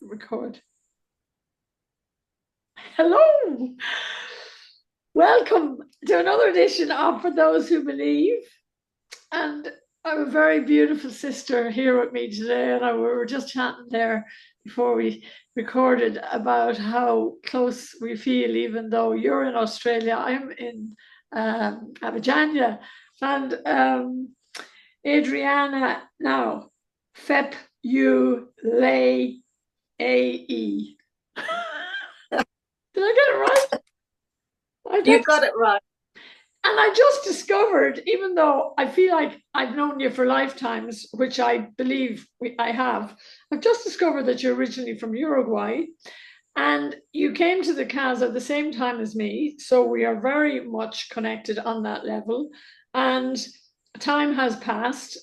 Record. Hello. Welcome to another edition of For Those Who Believe. And I have a very beautiful sister here with me today. And we were just chatting there before we recorded about how close we feel, even though you're in Australia, I'm in Abidjan. And Adriane now, Fep, you lay AE. Did I get it right? You got it right. And I just discovered, even though I feel like I've known you for lifetimes, which I believe I have, I've just discovered that you're originally from Uruguay and you came to the Casa at the same time as me. So we are very much connected on that level. And time has passed,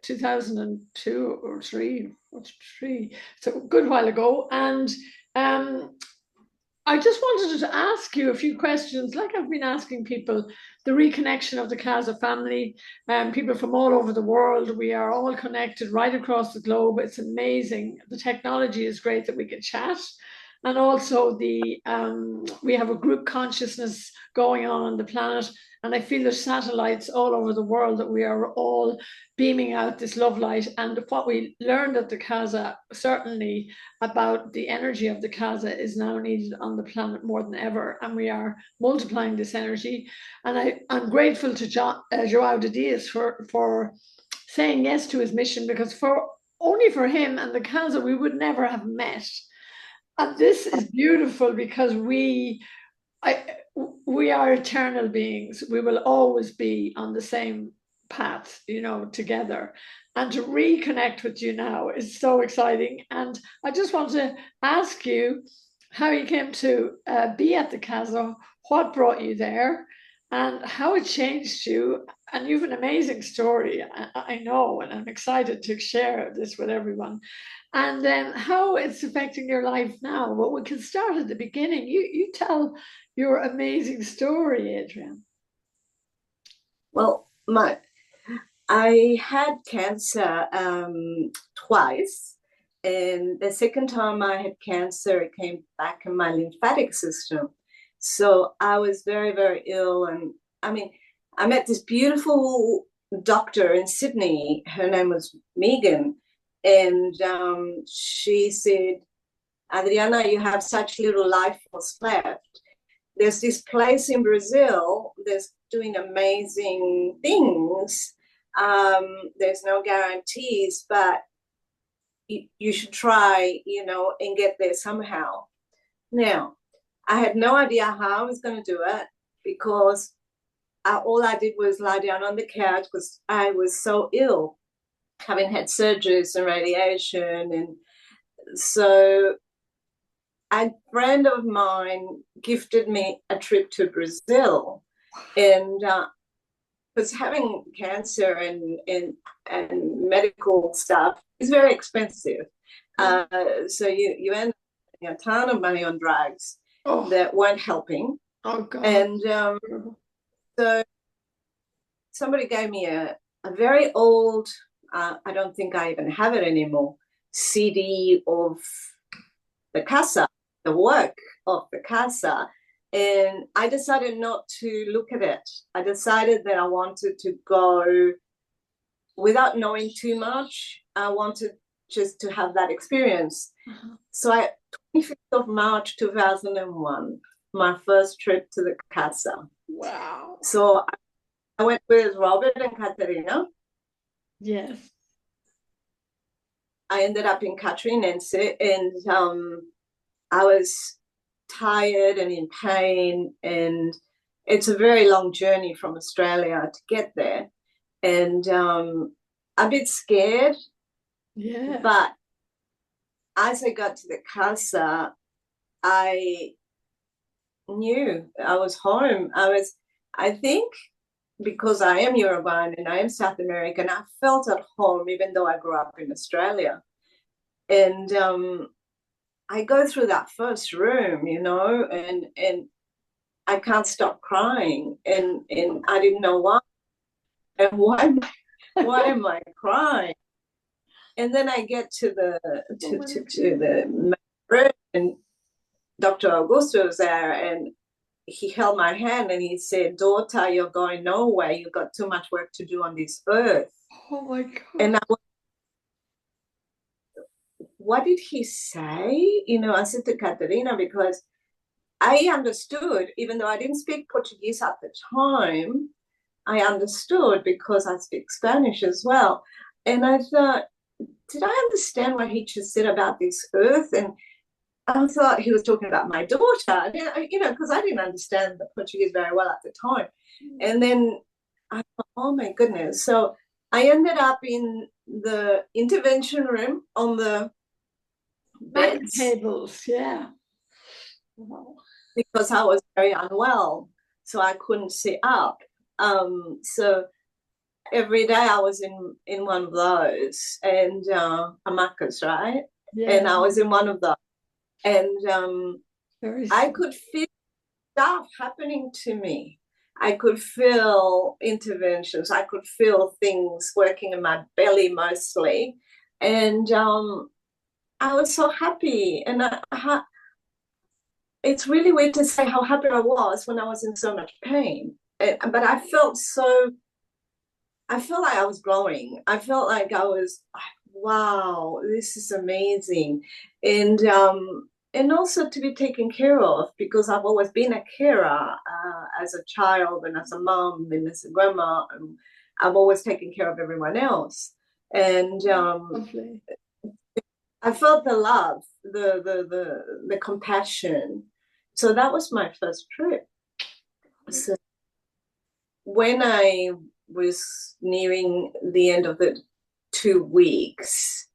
2002 or three, what's three? So a good while ago. And I just wanted to ask you a few questions, like I've been asking people, the reconnection of the Casa family, people from all over the world. We are all connected right across the globe. It's amazing. The technology is great that we can chat. And also we have a group consciousness going on the planet. And I feel there's satellites all over the world that we are all beaming out this love light. And what we learned at the Casa, certainly about the energy of the Casa, is now needed on the planet more than ever. And we are multiplying this energy. And I'm grateful to Joao de Diaz for saying yes to his mission, because only for him and the Casa, we would never have met. And this is beautiful because we are eternal beings. We will always be on the same path, together. And to reconnect with you now is so exciting. And I just want to ask you how you came to be at the Casa, what brought you there, and how it changed you. And you have an amazing story, I know, and I'm excited to share this with everyone. And then how it's affecting your life now. Well, we can start at the beginning. You tell your amazing story, Adriane. Well, I had cancer twice, and the second time I had cancer, it came back in my lymphatic system. So I was very, very ill. And I mean, I met this beautiful doctor in Sydney. Her name was Megan. And she said, Adriana, you have such little life force left. There's this place in Brazil that's doing amazing things. There's no guarantees, but you should try, and get there somehow. Now, I had no idea how I was going to do it, because all I did was lie down on the couch because I was so ill, having had surgeries and radiation. And so a friend of mine gifted me a trip to Brazil, and because having cancer and medical stuff is very expensive. So you end up spending a ton of money on drugs that weren't helping. Oh, God. And so somebody gave me a very old, I don't think I even have it anymore, CD of the Casa, the work of the Casa. And I decided not to look at it. I decided that I wanted to go without knowing too much. I wanted just to have that experience. So 25th of March 2001, my first trip to the Casa. Wow. So I went with Robert and Katerina. Yes. I ended up in Catrienense, and I was tired and in pain, and it's a very long journey from Australia to get there, and a bit scared. Yeah. But as I got to the Casa, I knew I was home. I think, because I am Uruguayan and I am South American, I felt at home even though I grew up in Australia. And I go through that first room, and I can't stop crying, and I didn't know why. And why am I crying? And then I get to the Oh, room, and Dr. Augusto was there, and he held my hand and he said, "Daughter, you're going nowhere. You've got too much work to do on this earth." oh my And God. what did he say? I said to Caterina, because I understood, even though I didn't speak Portuguese at the time, I understood because I speak Spanish as well. And I thought, did I understand what he just said about this earth? And I thought he was talking about my daughter, because I didn't understand the Portuguese very well at the time. And then I thought, oh my goodness. So I ended up in the intervention room on the Magnet beds tables, yeah. Wow. because I was very unwell. So I couldn't sit up. So every day I was in one of those, and hamacas, right? Yeah, And I was in one of those, and very I sweet. could feel stuff happening to me. I could feel interventions. I could feel things working in my belly mostly, and I was so happy. And it's really weird to say how happy I was when I was in so much pain. But I felt like I was growing. I felt like I was like, wow, this is amazing. And also to be taken care of, because I've always been a carer as a child and as a mom and as a grandma. And I've always taken care of everyone else. And Lovely. I felt the love, the compassion. So that was my first trip. So when I was nearing the end of the 2 weeks,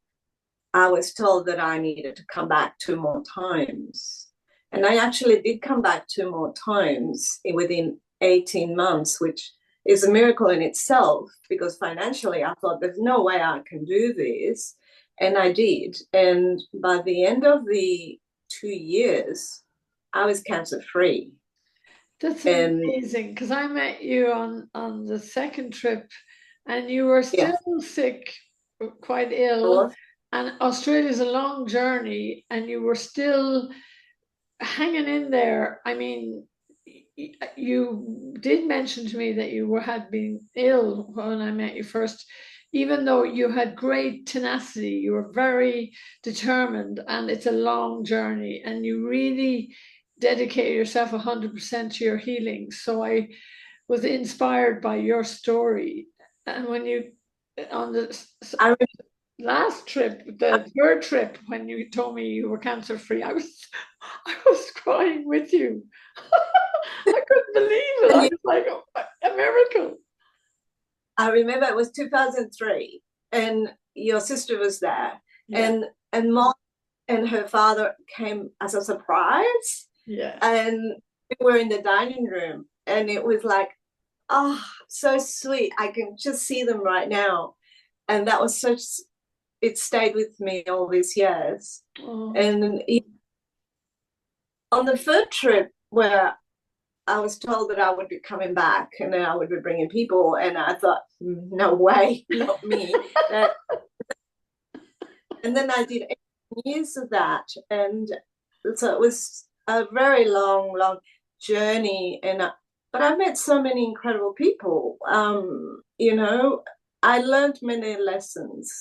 I was told that I needed to come back 2 more times. And I actually did come back 2 more times within 18 months, which is a miracle in itself, because financially I thought there's no way I can do this. And I did. And by the end of the 2 years, I was cancer free. That's And amazing because I met you on the second trip and you were yes, still sick, quite I ill, was. and Australia's a long journey and you were still hanging in there. I mean, you did mention to me that you had been ill when I met you first, even though you had great tenacity, you were very determined, and it's a long journey, and you really dedicate yourself 100% to your healing. So I was inspired by your story. And when you, on the I last trip, the third trip, when you told me you were cancer free, I was crying with you. I couldn't believe it. I remember was like, oh, a miracle. I remember it was 2003, and your sister was there, Yeah, and mom and her father came as a surprise, yeah. and we were in the dining room, and it was like, oh, so sweet. I can just see them right now, and that was such. It stayed with me all these years, Oh, and on the third trip where I was told that I would be coming back and then I would be bringing people. And I thought, no way, not me. And then I did 8 years of that. And so it was a very long, long journey. But I met so many incredible people. I learned many lessons,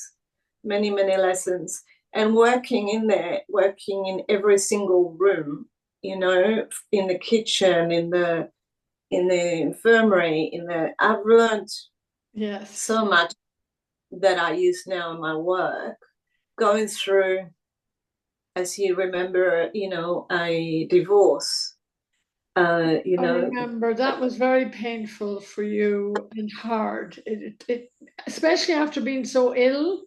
many, many lessons. And working in there, working in every single room, in the kitchen, in the infirmary, I've learned yes. so much that I use now in my work. Going through, as you remember, a divorce. I remember that was very painful for you and hard. Especially after being so ill,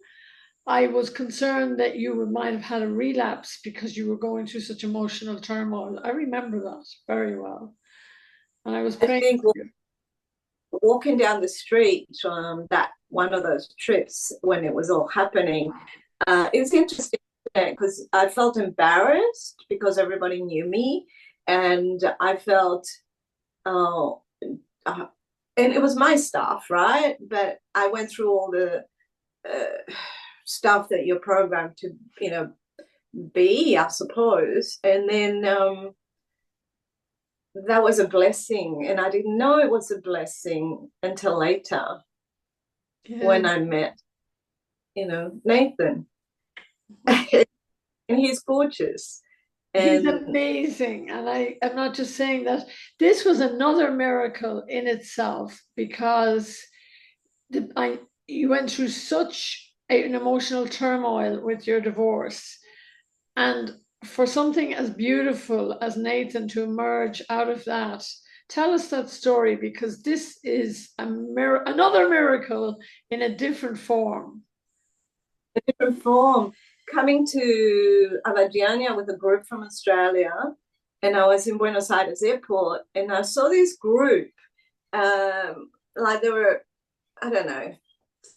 I was concerned that you might have had a relapse because you were going through such emotional turmoil. I remember that very well. And I was I praying think for you. walking down the street on that one of those trips when it was all happening, it was interesting because I felt embarrassed because everybody knew me, and I felt, oh, uh, and it was my stuff, right? But I went through all the uh, stuff that you're programmed to, be, I suppose. And then that was a blessing, and I didn't know it was a blessing until later when I met, Nathan. And he's gorgeous. He's amazing. And I'm not just saying that. This was another miracle in itself, because you went through such an emotional turmoil with your divorce. And for something as beautiful as Nathan to emerge out of that, tell us that story, because this is another miracle in a different form. A different form. Coming to Adriane with a group from Australia, and I was in Buenos Aires airport, and I saw this group, like they were, I don't know,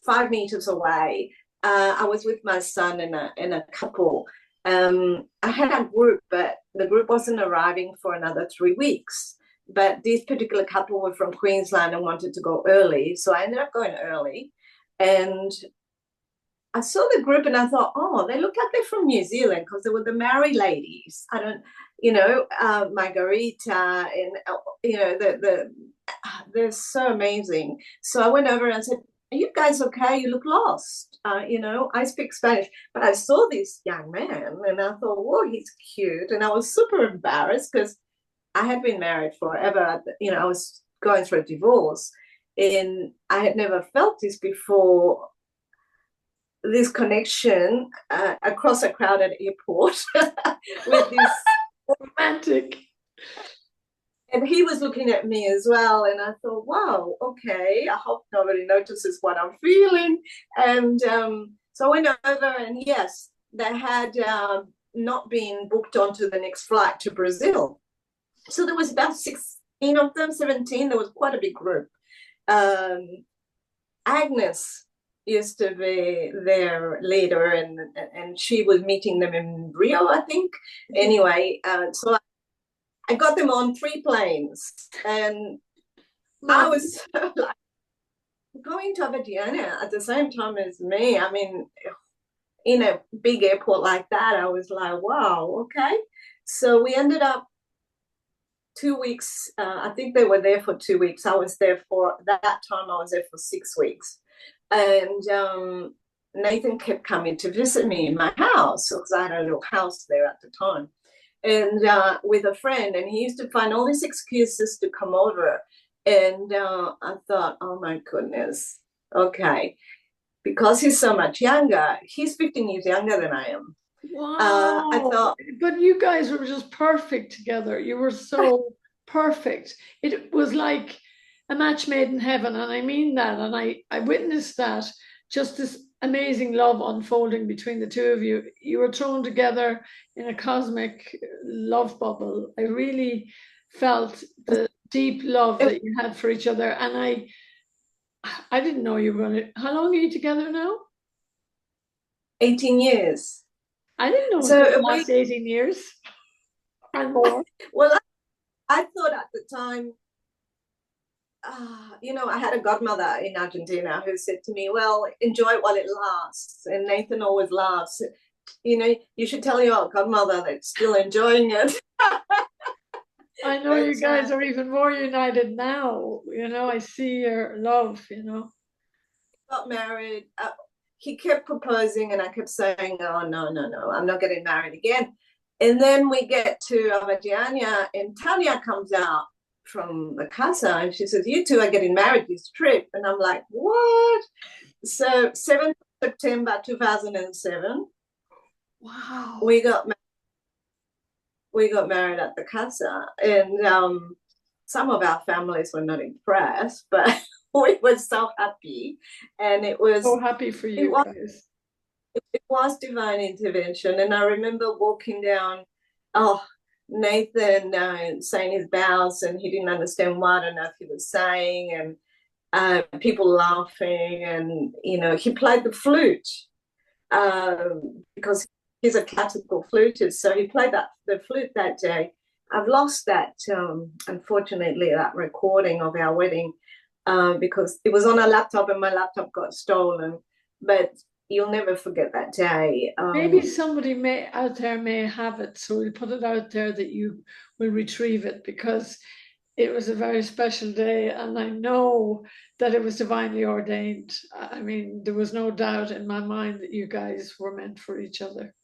5 meters away. I was with my son and a couple. I had a group, but the group wasn't arriving for another 3 weeks. But this particular couple were from Queensland and wanted to go early, so I ended up going early. And I saw the group and I thought, oh, they look like they're from New Zealand, because they were the Maori ladies. I don't, Margarita, and they're so amazing. So I went over and I said, are you guys okay? You look lost. I speak Spanish, but I saw this young man and I thought, whoa, he's cute. And I was super embarrassed because I had been married forever. I was going through a divorce, and I had never felt this before. This connection across a crowded airport with this romantic. And he was looking at me as well. And I thought, wow, okay, I hope nobody notices what I'm feeling. And so I went over, and yes, they had not been booked onto the next flight to Brazil. So there was about 16 of them, 17. There was quite a big group. Agnes used to be their leader, and she was meeting them in Rio, I think. Anyway, so I got them on 3 planes, and I was like going to Adriane at the same time as me. I mean, in a big airport like that, I was like, wow, okay. So we ended up 2 weeks. I think they were there for 2 weeks. I was there for that time. I was there for 6 weeks. And Nathan kept coming to visit me in my house, because I had a little house there at the time, and with a friend, and he used to find all these excuses to come over. And I thought, oh my goodness, okay, because he's so much younger. He's 15 years younger than I am. Wow. I thought, but you guys were just perfect together. You were so perfect. It was like a match made in heaven, and I mean that. And I witnessed that, just this amazing love unfolding between the two of you. You were thrown together in a cosmic love bubble. I really felt the deep love that you had for each other. And I didn't know you were going to. How long are you together now? 18 years. I didn't know it was going to last 18 years and more. Well, I thought at the time, I had a godmother in Argentina who said to me, well, enjoy it while it lasts. And Nathan always laughs. You should tell your godmother that's still enjoying it. I know you guys are even more united now. I see your love, Got married. He kept proposing, and I kept saying, oh, no, I'm not getting married again. And then we get to Adriane, and Tanya comes out from the Casa, and she says, you two are getting married this trip. And I'm like, what? So 7th September 2007. Wow. We got married at the Casa, and some of our families were not impressed, but we were so happy. And it was so happy for you guys. It was divine intervention. And I remember walking down, Nathan saying his vows, and he didn't understand what on earth he was saying, and people laughing, and he played the flute because he's a classical flutist, so he played the flute that day. I've lost that, unfortunately, that recording of our wedding, because it was on a laptop and my laptop got stolen. But you'll never forget that day. Maybe somebody may out there may have it, so we'll put it out there that you will retrieve it because it was a very special day, and I know that it was divinely ordained. I mean, there was no doubt in my mind that you guys were meant for each other.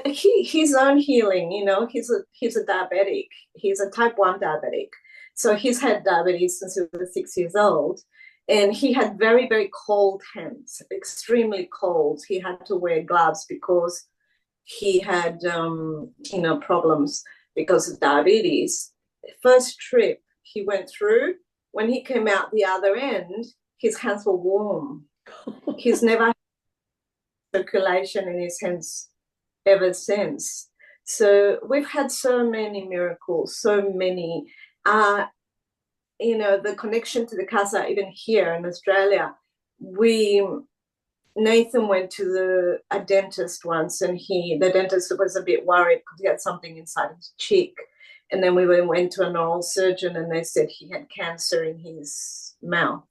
His own healing, he's a diabetic. He's a type 1 diabetic. So he's had diabetes since he was 6 years old. And he had very, very cold hands, extremely cold. He had to wear gloves because he had, problems because of diabetes. First trip he went through, when he came out the other end, his hands were warm. He's never had circulation in his hands ever since. So we've had so many miracles, so many. The connection to the Casa, even here in Australia, Nathan went to a dentist once, and the dentist was a bit worried because he had something inside his cheek. And then we went to an oral surgeon, and they said he had cancer in his mouth.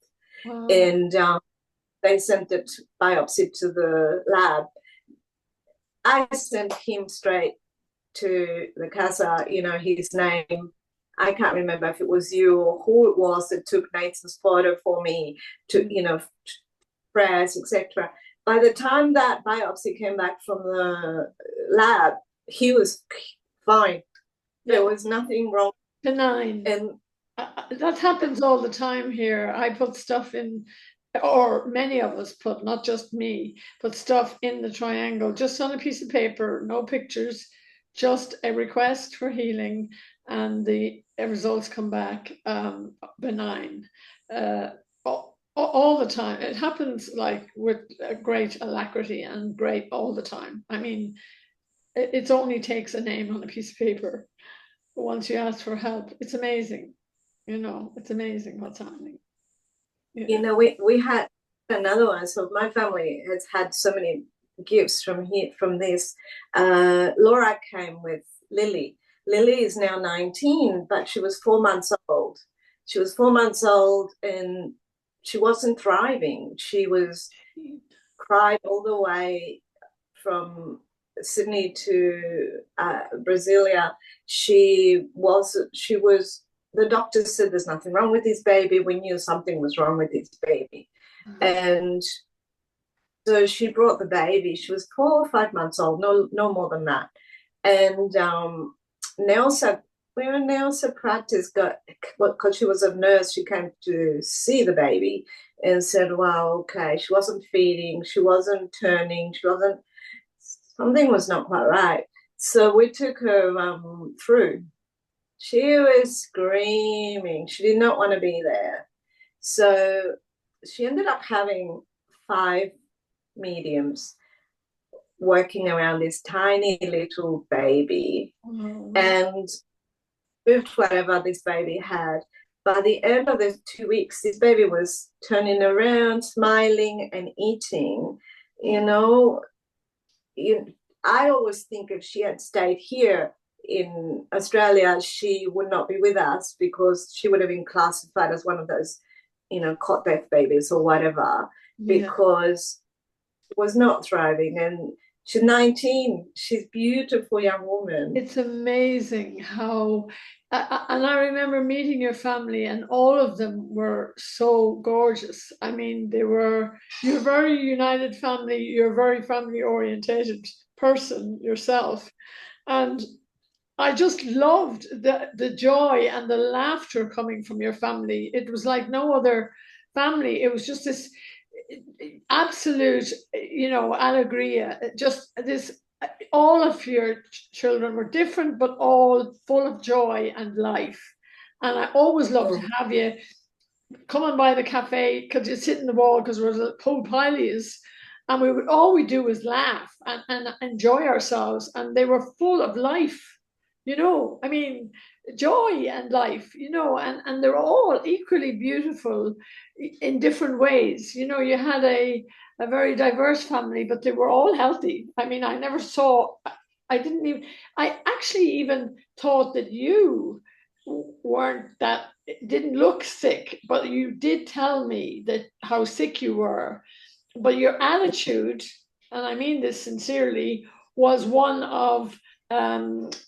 Wow. And they sent it biopsy to the lab. I sent him straight to the Casa, his name. I can't remember if it was you or who it was that took Nathan's photo for me to, prayers, etc. By the time that biopsy came back from the lab, he was fine. There was nothing wrong. Benign. And that happens all the time here. I put stuff in, or many of us put, not just me, put stuff in the triangle, just on a piece of paper, no pictures, just a request for healing, and the results come back benign. All the time. It happens like with great alacrity and great all the time. I mean, it only takes a name on a piece of paper. Once you ask for help, it's amazing. It's amazing what's happening. Yeah. We had another one. So my family has had so many gifts from this. Laura came with Lily. Lily is now 19, but she was 4 months old. She was 4 months old, and she wasn't thriving. She cried all the way from Sydney to Brasilia. The doctor said there's nothing wrong with this baby. We knew something was wrong with this baby. Mm-hmm. And so she brought the baby. She was 4 or 5 months old, no more than that. And Nelsa practice because she was a nurse, she came to see the baby and said, well, okay, she wasn't feeding, she wasn't turning, something was not quite right. So we took her through. She was screaming. She did not want to be there. So she ended up having 5 mediums working around this tiny little baby. Mm-hmm. And with whatever this baby had, by the end of the 2 weeks, this baby was turning around, smiling, and eating. I always think if she had stayed here in Australia, she would not be with us because she would have been classified as one of those, cot death babies or whatever, because it was not thriving. And she's 19. She's a beautiful young woman. It's amazing how, and I remember meeting your family, and all of them were so gorgeous. I mean, you're a very united family. You're a very family-orientated person yourself. And I just loved the joy and the laughter coming from your family. It was like no other family. It was just this absolute, alegria. Just this, all of your children were different, but all full of joy and life. And I always loved to have you coming by the cafe because you sit in the wall because there was a pool piles. And all we do was laugh and enjoy ourselves. And they were full of life. I mean, joy and life, and they're all equally beautiful in different ways. You had a very diverse family, but they were all healthy. I mean, I actually even thought that you didn't look sick, but you did tell me that how sick you were. but your attitude, and I mean this sincerely, was one of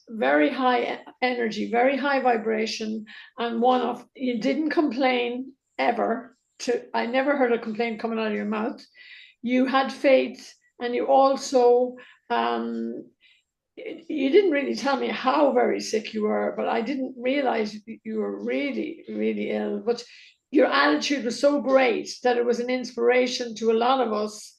very high energy, very high vibration, and one of you didn't complain ever. I never heard a complaint coming out of your mouth. You had faith, and you also um, you didn't really tell me how very sick you were, but I didn't realize you were really, really ill. But your attitude was so great that it was an inspiration to a lot of us.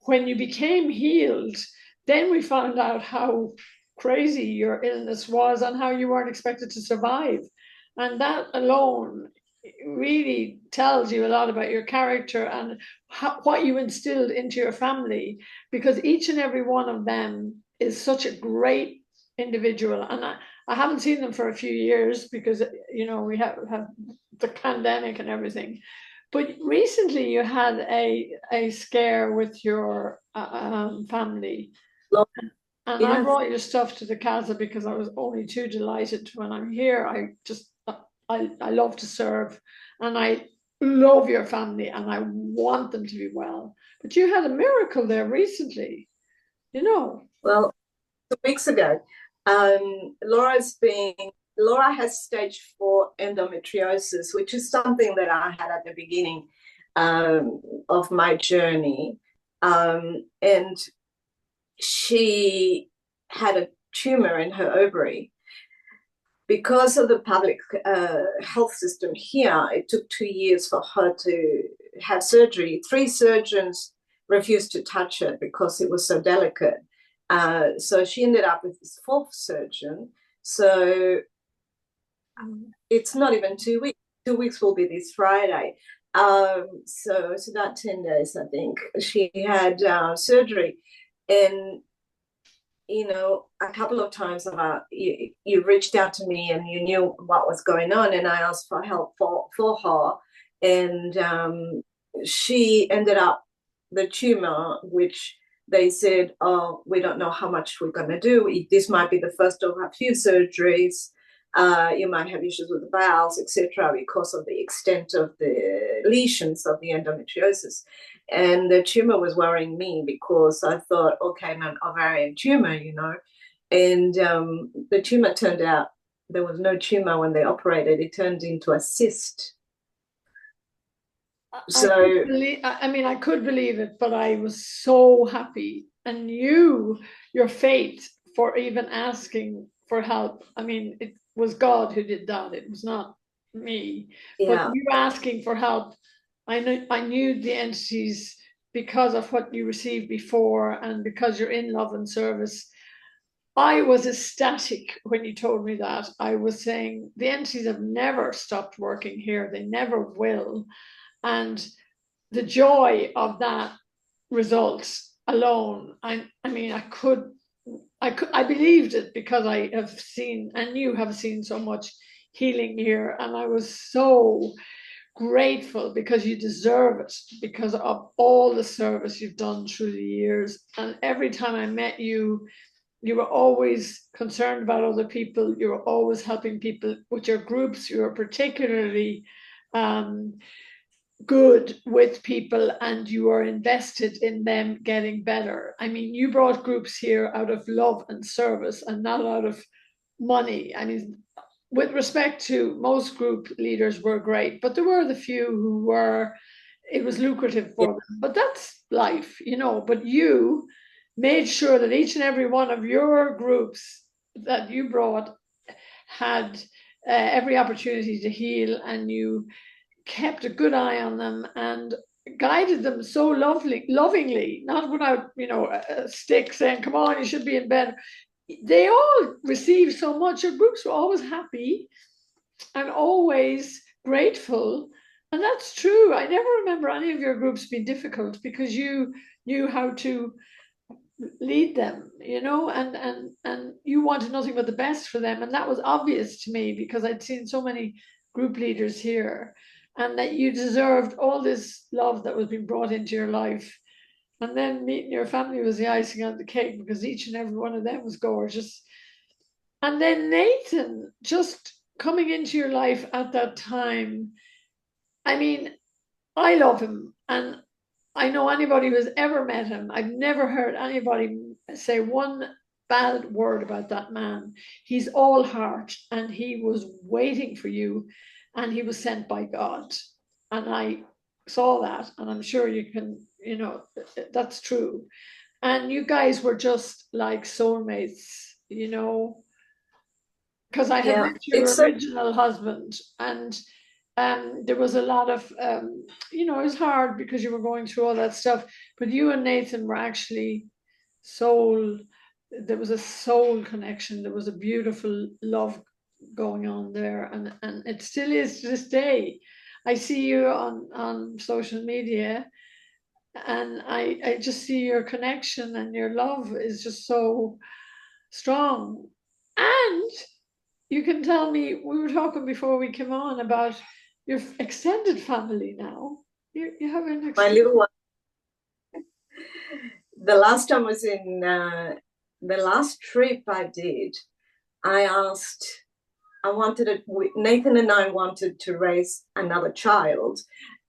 When you became healed, then we found out how crazy your illness was and how you weren't expected to survive. And that alone really tells you a lot about your character and what you instilled into your family, because each and every one of them is such a great individual. And I haven't seen them for a few years because, we have the pandemic and everything. But recently you had a scare with your family. And I Yes. brought your stuff to the Casa because I was only too delighted when I'm here. I love to serve, and I love your family, and I want them to be well. But you had a miracle there recently, you know. Well, 2 weeks ago, Laura has stage 4 endometriosis, which is something that I had at the beginning of my journey. And she had a tumor in her ovary. Because of the public health system here, it took 2 years for her to have surgery. 3 surgeons refused to touch it because it was so delicate. So she ended up with this 4th surgeon. So it's not even 2 weeks. 2 weeks will be this Friday. So it's about 10 days, I think. She had surgery. And a couple of times you reached out to me and you knew what was going on, and I asked for help for her. And she ended up, the tumor, which they said, oh, we don't know how much we're going to do. This might be the first of a few surgeries. You might have issues with the bowels, etc., because of the extent of the lesions of the endometriosis. And the tumor was worrying me because I thought, okay, an ovarian tumor, and the tumor turned out there was no tumor when they operated. It turned into a cyst. So I could believe it, but I was so happy. And your faith for even asking for help. I mean, it was God who did that. It was not me. But yeah, you asking for help, I knew the entities because of what you received before and because you're in love and service. I was ecstatic when you told me that. I was saying the entities have never stopped working here. They never will. And the joy of that results alone. I mean, I believed it because I have seen, and you have seen so much healing here. And I was so grateful because you deserve it because of all the service you've done through the years. And every time I met you, you were always concerned about other people. You were always helping people with your groups. You were particularly um, good with people, and you are invested in them getting better. I mean, you brought groups here out of love and service and not out of money. I mean, with respect to most group leaders were great, but there were the few who were, it was lucrative yeah, for them. But that's life. But you made sure that each and every one of your groups that you brought had every opportunity to heal, and you kept a good eye on them and guided them so lovingly, not without, a stick saying, come on, you should be in bed. They all received so much. Your groups were always happy and always grateful. And that's true. I never remember any of your groups being difficult because you knew how to lead them, and you wanted nothing but the best for them. And that was obvious to me because I'd seen so many group leaders here, and that you deserved all this love that was being brought into your life. And then meeting your family was the icing on the cake because each and every one of them was gorgeous. And then Nathan just coming into your life at that time. I mean, I love him, and I know anybody who's ever met him. I've never heard anybody say one bad word about that man. He's all heart, and he was waiting for you, and he was sent by God. And I saw that, and I'm sure you can, that's true. And you guys were just like soulmates, because I had Yeah, met it's your so original husband, and there was a lot of, it was hard because you were going through all that stuff. But you and Nathan were actually soul. There was a soul connection. There was a beautiful love going on there, and it still is to this day. I see you on social media, and I just see your connection, and your love is just so strong. And you can tell me, we were talking before we came on about your extended family now. You have an my extended. little one. The last time was in the last trip I did. I asked, I wanted it. Nathan and I wanted to raise another child,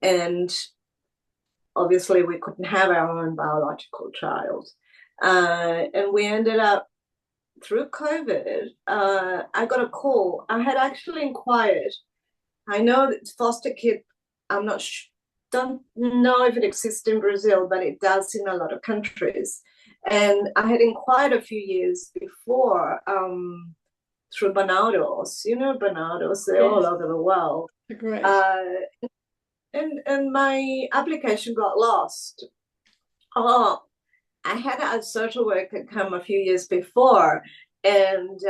and obviously we couldn't have our own biological child. And we ended up through COVID. I got a call. I had actually inquired. I know that foster kid. I'm not don't know if it exists in Brazil, but it does in a lot of countries. And I had inquired a few years before through Banados. You know, Banados, they're all Yes, over the world. great. Uh, and my application got lost. Oh, I had a social worker come a few years before, and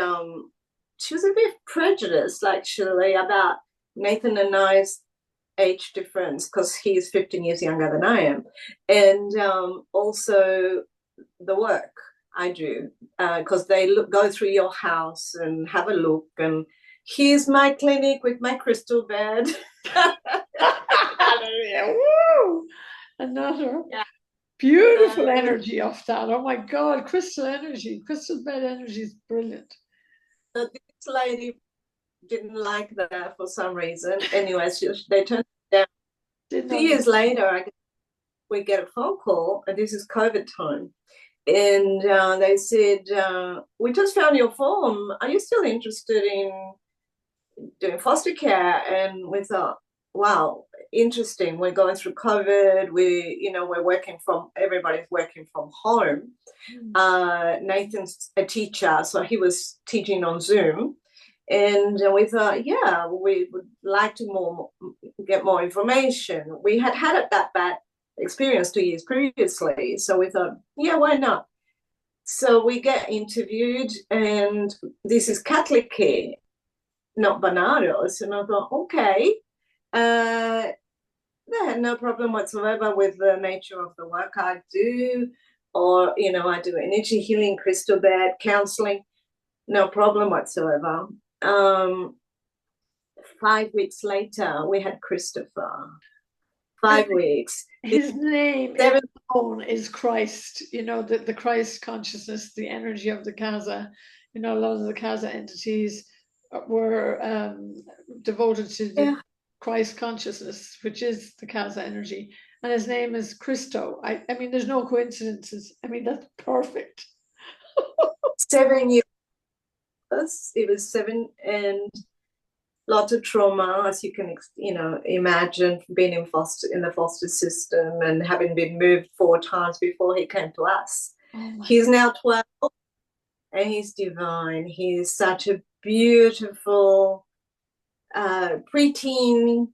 she was a bit prejudiced, actually, about Nathan and I's age difference because he's 15 years younger than I am, and also the work I do because they go through your house and have a look, and here's my clinic with my crystal bed. Hallelujah. Woo! Another Yeah. beautiful With energy off that. Oh my God, crystal energy, crystal bed energy is brilliant. this lady didn't like that for some reason. Anyway, they turned it down. Didn't 2 years understand. later, we get a phone call, and this is COVID time. And they said, we just found your form. Are you still interested in doing foster care? And we thought, wow, interesting. We're going through COVID. We're working everybody's working from home. Nathan's a teacher, so he was teaching on Zoom. And we thought, yeah, we would like to get more information. We had that bad experience 2 years previously, so we thought, yeah, why not? So we get interviewed, and this is Catholic care, not Banados. And I thought, okay. They had no problem whatsoever with the nature of the work I do, or I do energy healing, crystal bed, counseling, no problem whatsoever. 5 weeks later, we had Christopher. 5 weeks. His name is Seven. known is Christ, the Christ consciousness, the energy of the Casa. A lot of the Casa entities were devoted to the Yeah. Christ consciousness, which is the Casa energy. And his name is Christo. I mean, there's no coincidences. I mean, that's perfect. 7 years. It was 7, and lots of trauma, as you can imagine, being in the foster system and having been moved 4 times before he came to us. Oh He's now 12, and he's divine. He's such a beautiful preteen,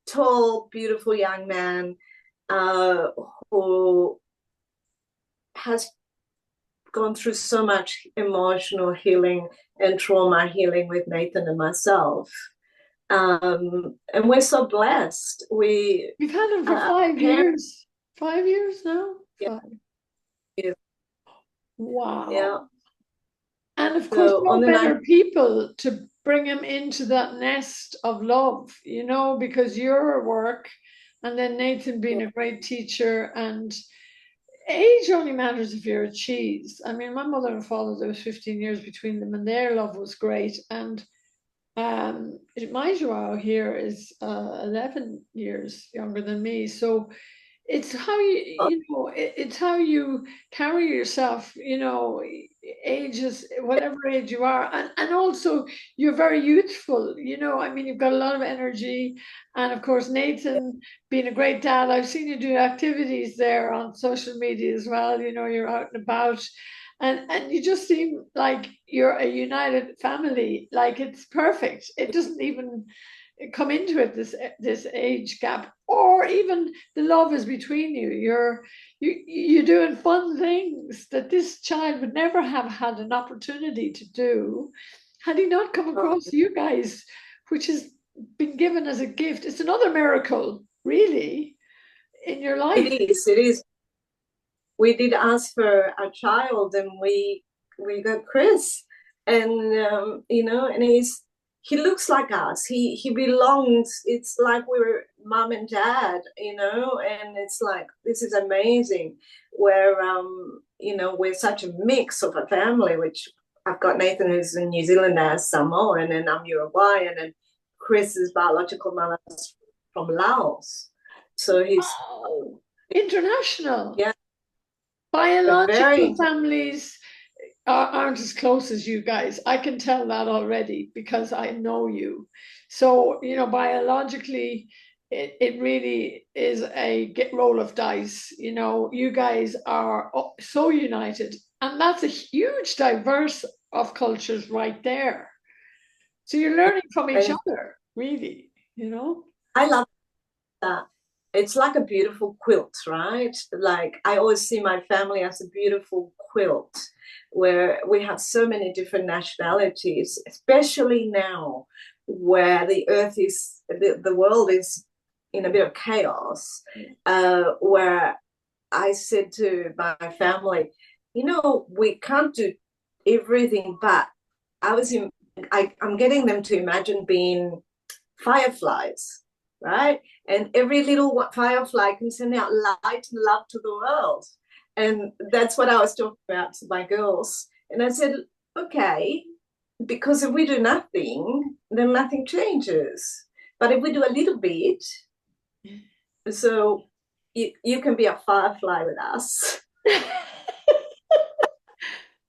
tall, beautiful young man who has gone through so much emotional healing and trauma healing with Nathan and myself. And we're so blessed. You've had him for 5 years. 5 years now? Yeah, 5. yeah, yeah. Wow. And of course, So no on the better night, people to bring him into that nest of love, because your work, and then Nathan being a great teacher, and age only matters if you're a cheese. I mean, my mother and father, there was 15 years between them, and their love was great. And my Joao here is 11 years younger than me. So it's how it's how you carry yourself, ages, whatever age you are, and also you're very youthful, I mean, you've got a lot of energy, and of course Nathan being a great dad, I've seen you do activities there on social media as well, you're out and about, and you just seem like you're a united family, like it's perfect. It doesn't even come into it, this age gap, or even the love is between you. You're doing fun things that this child would never have had an opportunity to do had he not come across you guys, which has been given as a gift. It's another miracle, really, in your life. It is. We did ask for a child, and we got Chris, and and he looks like us. He belongs. It's like we're mom and dad, and it's like this is amazing. Where we're such a mix of a family. Which I've got Nathan, who's in New Zealand as Samoan, and I'm Uruguayan, and Chris's biological mother's from Laos. So he's Wow, international. yeah, Biological very families aren't as close as you guys. I can tell that already because I know you. So, biologically, it really is a roll of dice. You guys are so united, and that's a huge diverse of cultures right there. So you're learning from each and other, really. I love that. It's like a beautiful quilt, right? Like I always see my family as a beautiful quilt where we have so many different nationalities, especially now where the world is in a bit of chaos, where I said to my family, we can't do everything, but I was in, I'm getting them to imagine being fireflies, right? And every little firefly can send out light and love to the world. And that's what I was talking about to my girls. And I said, okay, because if we do nothing, then nothing changes. But if we do a little bit, so you can be a firefly with us.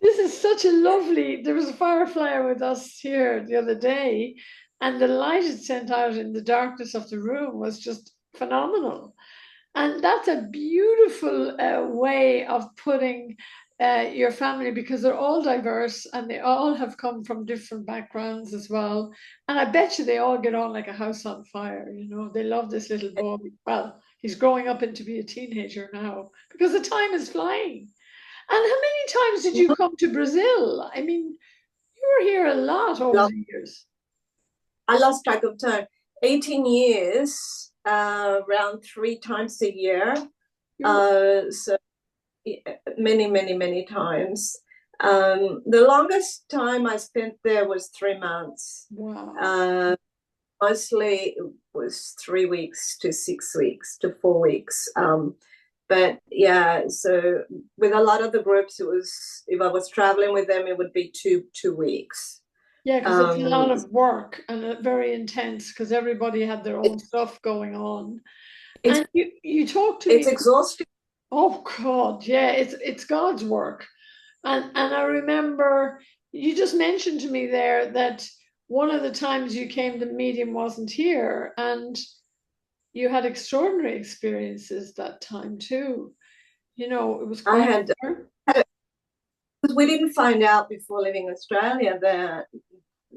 This is such a lovely. There was a firefly with us here the other day, and the light it sent out in the darkness of the room was just phenomenal. And that's a beautiful way of putting your family, because they're all diverse and they all have come from different backgrounds as well. And I bet you they all get on like a house on fire. They love this little boy. Well, he's growing up into be a teenager now because the time is flying. And how many times did you come to Brazil? I mean, you were here a lot over the years. I lost track of time. 18 years, around 3 times a year. So many, many, many times. The longest time I spent there was 3 months. Wow. Mostly it was 3 weeks to 6 weeks to 4 weeks. But yeah, so with a lot of the groups, it was if I was traveling with them, it would be two weeks. Yeah, because it's a lot of work and very intense because everybody had their own stuff going on. It's And you talk to it's me. exhausting. Oh God, yeah, it's God's work. And I remember you just mentioned to me there that one of the times you came, the medium wasn't here, and you had extraordinary experiences that time too. It was I quite had hard. we didn't find out before leaving Australia that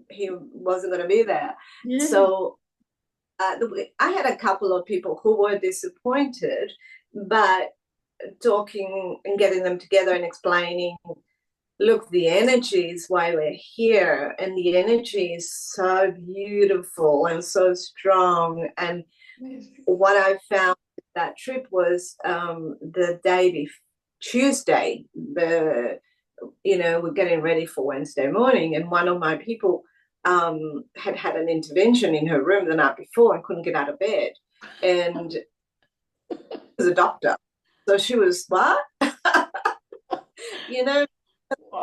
he wasn't going to be there. Yeah. So I had a couple of people who were disappointed, but talking and getting them together and explaining, look, the energy is why we're here, and the energy is so beautiful and so strong. And Amazing. what I found that trip was the day before Tuesday, we're getting ready for Wednesday morning, and one of my people had had an intervention in her room the night before and couldn't get out of bed, and was a doctor, so she was what,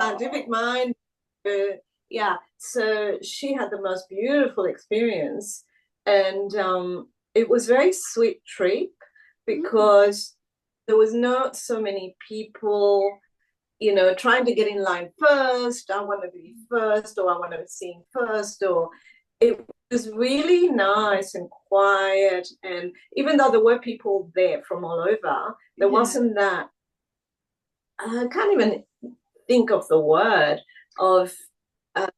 scientific mind, yeah. So she had the most beautiful experience, and it was very sweet trip because there was not so many people, trying to get in line first. I want to be first, or I want to be seen first, or it was really nice and quiet. And even though there were people there from all over, there Yeah. wasn't that, I can't even think of the word of, uh,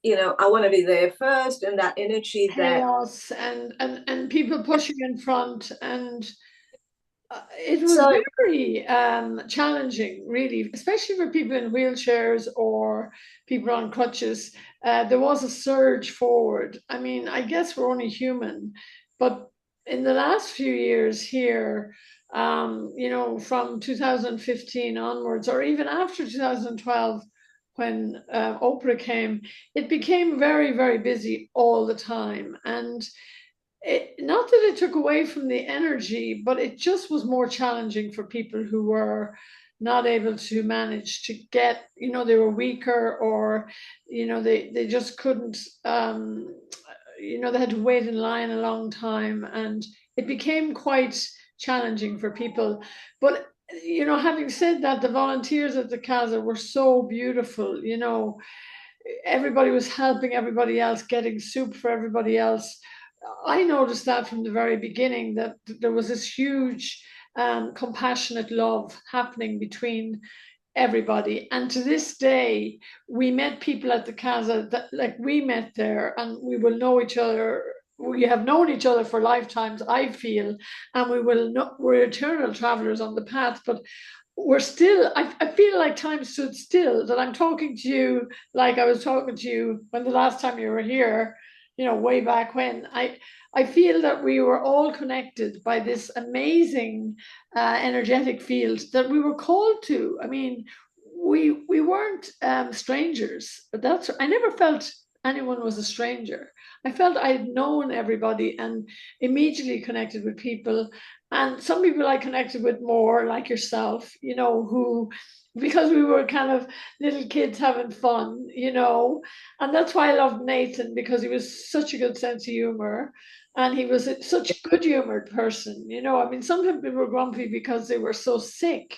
I want to be there first, and that energy that. Chaos and people pushing in front, and it was So very challenging, really, especially for people in wheelchairs or people on crutches. There was a surge forward. I mean, I guess we're only human, but in the last few years here, from 2015 onwards, or even after 2012, when Oprah came, it became very, very busy all the time. And not that it took away from the energy, but it just was more challenging for people who were not able to manage to get, they were weaker, or, they just couldn't, they had to wait in line a long time. And it became quite challenging for people. But, having said that, the volunteers at the Casa were so beautiful. Everybody was helping everybody else, getting soup for everybody else. I noticed that from the very beginning, that there was this huge compassionate love happening between everybody. And to this day, we met people at the Casa that, like, we met there, and we will know each other. We have known each other for lifetimes, I feel, and we're eternal travelers on the path. But we're still, I feel like time stood still, that I'm talking to you like I was talking to you when the last time you were here, way back when. I feel that we were all connected by this amazing energetic field that we were called to. I mean, we weren't strangers, but I never felt anyone was a stranger. I felt I'd known everybody and immediately connected with people. And some people I connected with more, like yourself, who, because we were kind of little kids having fun, and that's why I loved Nathan, because he was such a good sense of humor, and he was such a good humored person. I mean, some people were grumpy because they were so sick,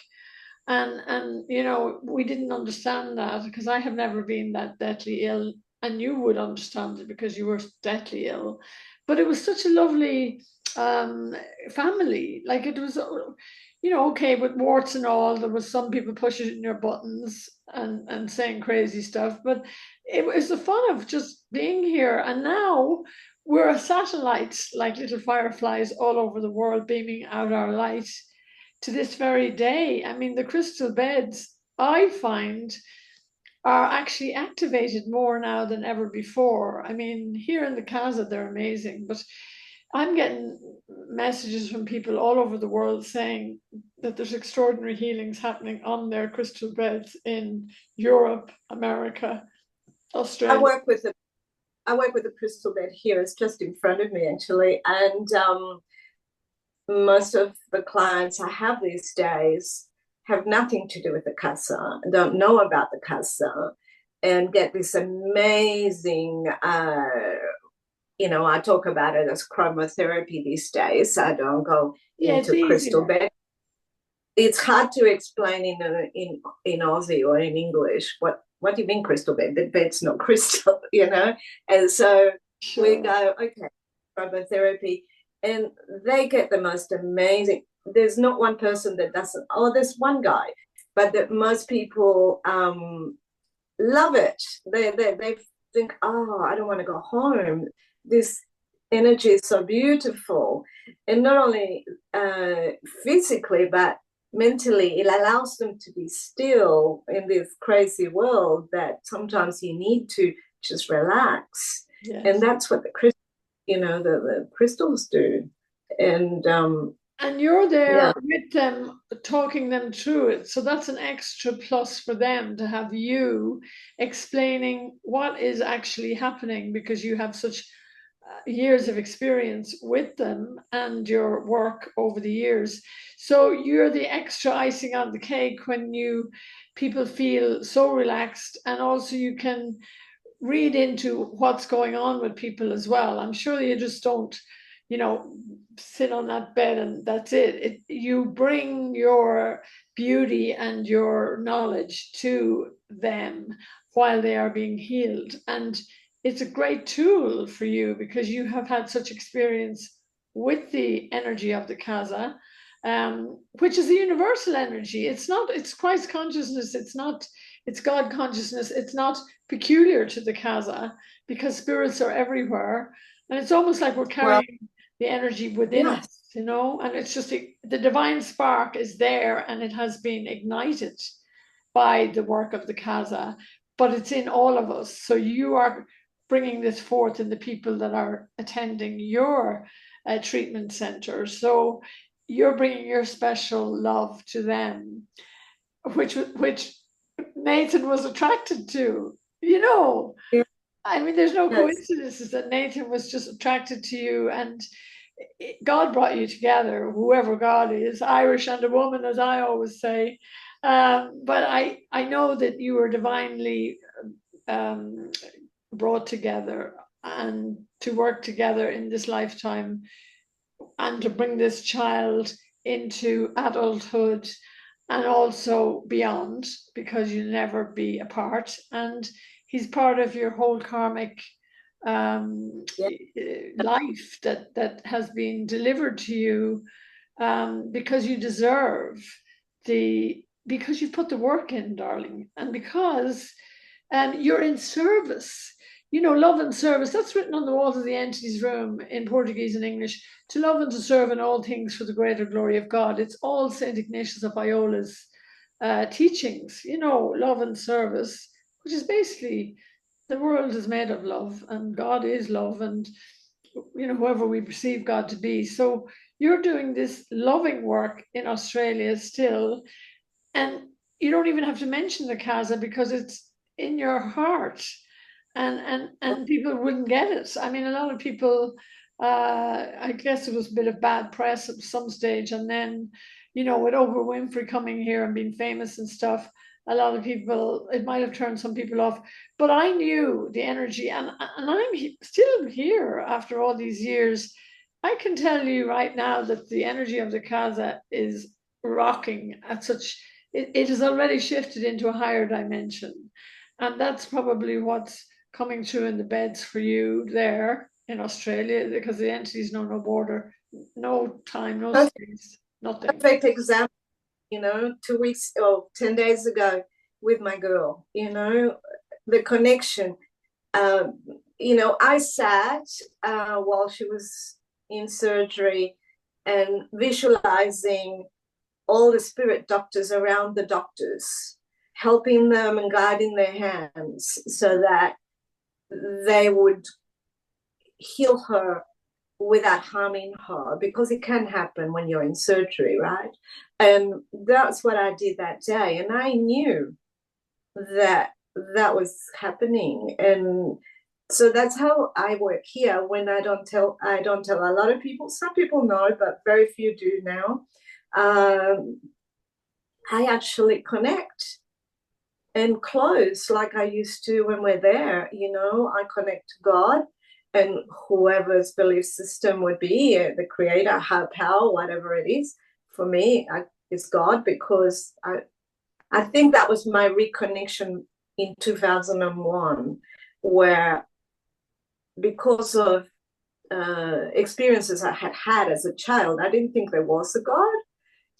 and we didn't understand that, because I have never been that deathly ill, and you would understand it because you were deathly ill. But it was such a lovely um family. Like, it was, okay, with warts and all, there was some people pushing your buttons and saying crazy stuff, but it was the fun of just being here. And now we're satellites, like little fireflies, all over the world, beaming out our light to this very day. I mean, the crystal beds, I find, are actually activated more now than ever before. I mean, here in the Casa, they're amazing, but I'm getting messages from people all over the world saying that there's extraordinary healings happening on their crystal beds in Europe, America, I Australia. work with a I work with a crystal bed here. It's just in front of me, actually. And most of the clients I have these days have nothing to do with the Casa, don't know about the Casa, and get this amazing, I talk about it as chromotherapy these days. I don't go Yeah, it's into crystal easier. bed. It's hard to explain in Aussie or in English. What do you mean crystal bed? The bed's not crystal, And so we Sure. go, okay, cryotherapy, and they get the most amazing. There's not one person that doesn't. Oh, there's one guy, but that most people love it. They think, oh, I don't want to go home. This energy is so beautiful, and not only physically, but mentally, it allows them to be still in this crazy world that sometimes you need to just relax. And Yes. that's what the crystals do. And And you're there yeah, with them, talking them through it. So that's an extra plus for them, to have you explaining what is actually happening, because you have such years of experience with them and your work over the years. So you're the extra icing on the cake when people feel so relaxed, and also you can read into what's going on with people as well. I'm sure you just don't you know, sit on that bed and that's it. You bring your beauty and your knowledge to them while they are being healed. And it's a great tool for you because you have had such experience with the energy of the Casa, which is a universal energy. It's Christ consciousness. It's God consciousness. It's not peculiar to the Casa because spirits are everywhere. And it's almost like we're Well, carrying the energy within yes. us, and it's just the divine spark is there and it has been ignited by the work of the Casa, but it's in all of us. So you are bringing this forth in the people that are attending your treatment center. So you're bringing your special love to them, which Nathan was attracted to. Yeah. I mean, there's no Yes. coincidences that Nathan was just attracted to you, and God brought you together, whoever God is, Irish and a woman, as I always say. But I know that you were divinely um, brought together and to work together in this lifetime and to bring this child into adulthood and also beyond, because you'll never be apart. And he's part of your whole karmic Yeah. life that has been delivered to you, because you deserve because you've put the work in, darling, and because you're in service. Love and service, that's written on the walls of the entity's room in Portuguese and English. To love and to serve in all things for the greater glory of God. It's all St. Ignatius of Loyola's teachings, love and service, which is basically the world is made of love and God is love, and whoever we perceive God to be. So you're doing this loving work in Australia still, and you don't even have to mention the Casa because it's in your heart, and people wouldn't get it. I mean, a lot of people, I guess it was a bit of bad press at some stage, and then with Oprah Winfrey coming here and being famous and stuff, a lot of people, it might have turned some people off. But I knew the energy, and I'm still here after all these years. I can tell you right now that the energy of the Casa is rocking at such, it has already shifted into a higher dimension. And that's probably what's coming through in the beds for you there in Australia, because the entities know no border, no time, no space, nothing. Perfect example, 2 weeks or 10 days ago with my girl, the connection. I sat while she was in surgery and visualizing all the spirit doctors around the doctors, helping them and guiding their hands so that they would heal her without harming her, because it can happen when you're in surgery, right? And that's what I did that day. And I knew that that was happening. And so that's how I work here. When I don't tell a lot of people. Some people know, but very few do now. I actually connect and close like I used to when we're there. I connect to God and whoever's belief system would be, the creator, higher power, whatever it is. For me, it's God, because I think that was my reconnection in 2001, where because of experiences I had had as a child, I didn't think there was a God.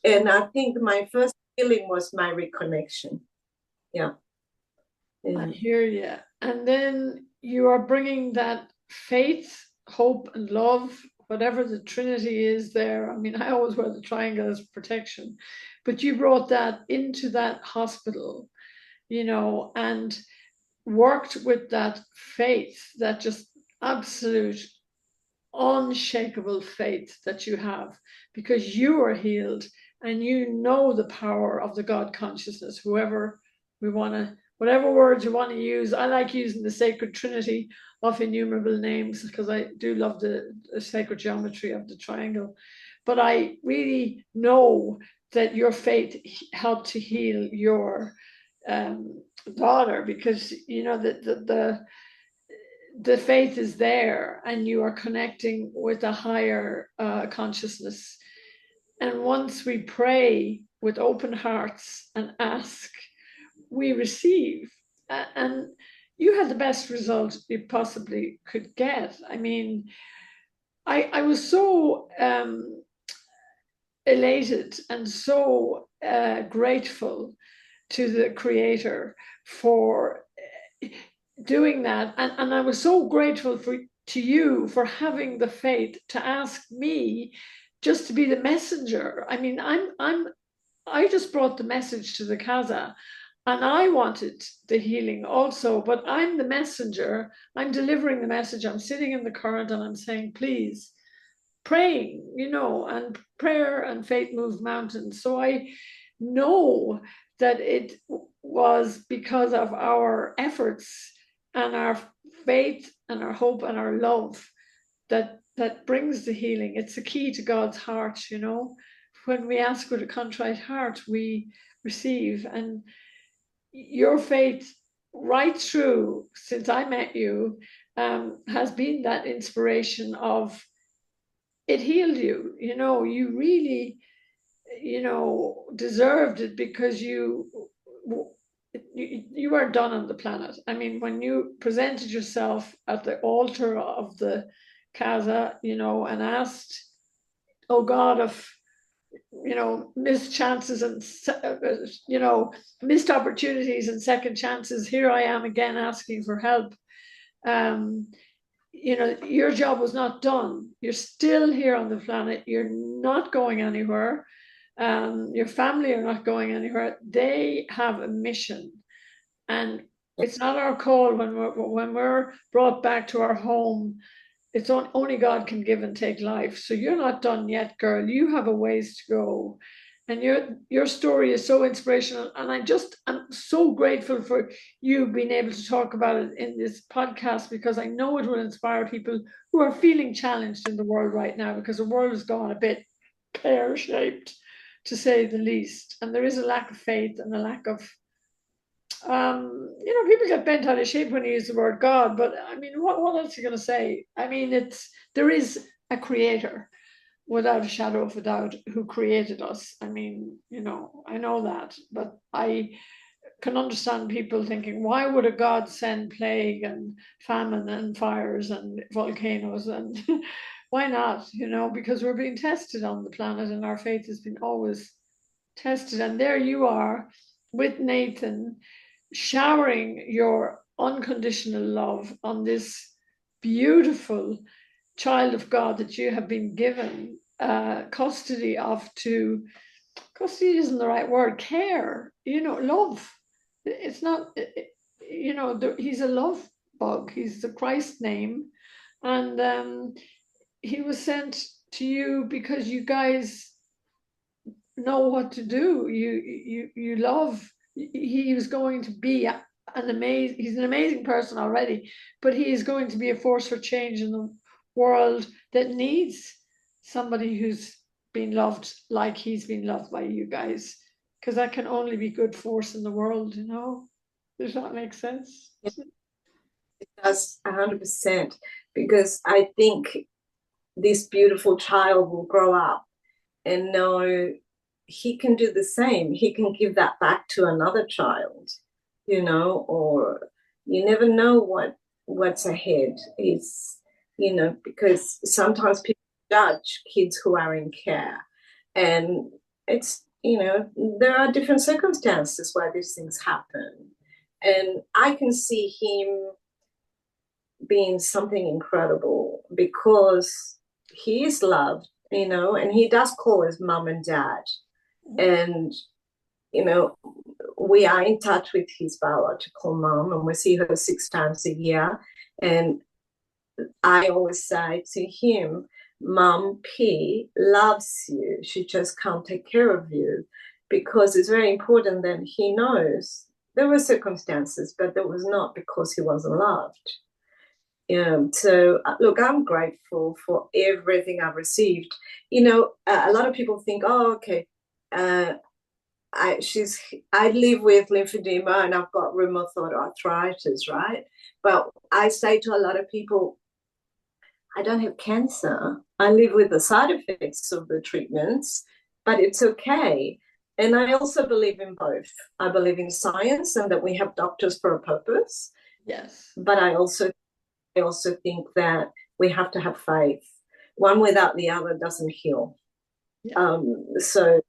And I think my first feeling was my reconnection. Yeah. I hear you. And then you are bringing that faith, hope, and love, whatever the Trinity is there. I mean, I always wear the triangle as protection, but you brought that into that hospital, and worked with that faith, that just absolute, unshakable faith that you have, because you are healed and you know the power of the God consciousness, whatever words you want to use. I like using the sacred trinity of innumerable names because I do love the sacred geometry of the triangle. But I really know that your faith helped to heal your daughter, because the the faith is there and you are connecting with a higher consciousness. And once we pray with open hearts and ask, we receive. And you had the best result you possibly could get. I mean, I was so elated and so grateful to the Creator for doing that. And I was so grateful to you for having the faith to ask me just to be the messenger. I mean, I just brought the message to the Casa, and I wanted the healing also, but I'm the messenger. I'm delivering the message. I'm sitting in the current and I'm saying, please, praying, and prayer and faith move mountains. So I know that it was because of our efforts and our faith and our hope and our love that brings the healing. It's the key to God's heart. When we ask with a contrite heart, we receive. And your faith right through since I met you has been that inspiration of it healed you. You really, deserved it because you are done on the planet. I mean, when you presented yourself at the altar of the Casa, and asked, oh God, of missed chances and missed opportunities and second chances, here I am again asking for help. Your job was not done. You're still here on the planet. You're not going anywhere. Your family are not going anywhere. They have a mission, and it's not our call when we're brought back to our home. It's only God can give and take life. So you're not done yet, girl. You have a ways to go. And your story is so inspirational. And I'm so grateful for you being able to talk about it in this podcast, because I know it will inspire people who are feeling challenged in the world right now, because the world has gone a bit pear-shaped, to say the least. And there is a lack of faith and a lack of people get bent out of shape when you use the word God, but I mean, what else are you going to say? I mean, there is a creator without a shadow of a doubt who created us. I mean, I know that, but I can understand people thinking, why would a God send plague and famine and fires and volcanoes? And why not? Because we're being tested on the planet and our faith has been always tested. And there you are with Nathan, showering your unconditional love on this beautiful child of God that you have been given custody of. Custody isn't the right word, care, love. It's not, he's a love bug. He's the Christ name. And he was sent to you because you guys know what to do. You love. He was going to be he's an amazing person already, but he is going to be a force for change in the world that needs somebody who's been loved like he's been loved by you guys, because that can only be good force in the world. Does that make sense? It does 100%, because I think this beautiful child will grow up and know he can do the same. He can give that back to another child, or you never know what's ahead. Is because sometimes people judge kids who are in care, and it's there are different circumstances why these things happen, and I can see him being something incredible because he is loved, and he does call us mom and dad. And, we are in touch with his biological mom, and we see her 6 times a year. And I always say to him, Mom P loves you. She just can't take care of you, because it's very important that he knows there were circumstances, but that was not because he wasn't loved. So look, I'm grateful for everything I've received. A lot of people think, oh, okay, I live with lymphedema and I've got rheumatoid arthritis, right? But I say to a lot of people, I don't have cancer. I live with the side effects of the treatments, but it's okay. And I also believe in both. I believe in science and that we have doctors for a purpose. Yes. But I also think that we have to have faith. One without the other doesn't heal. Yeah. So,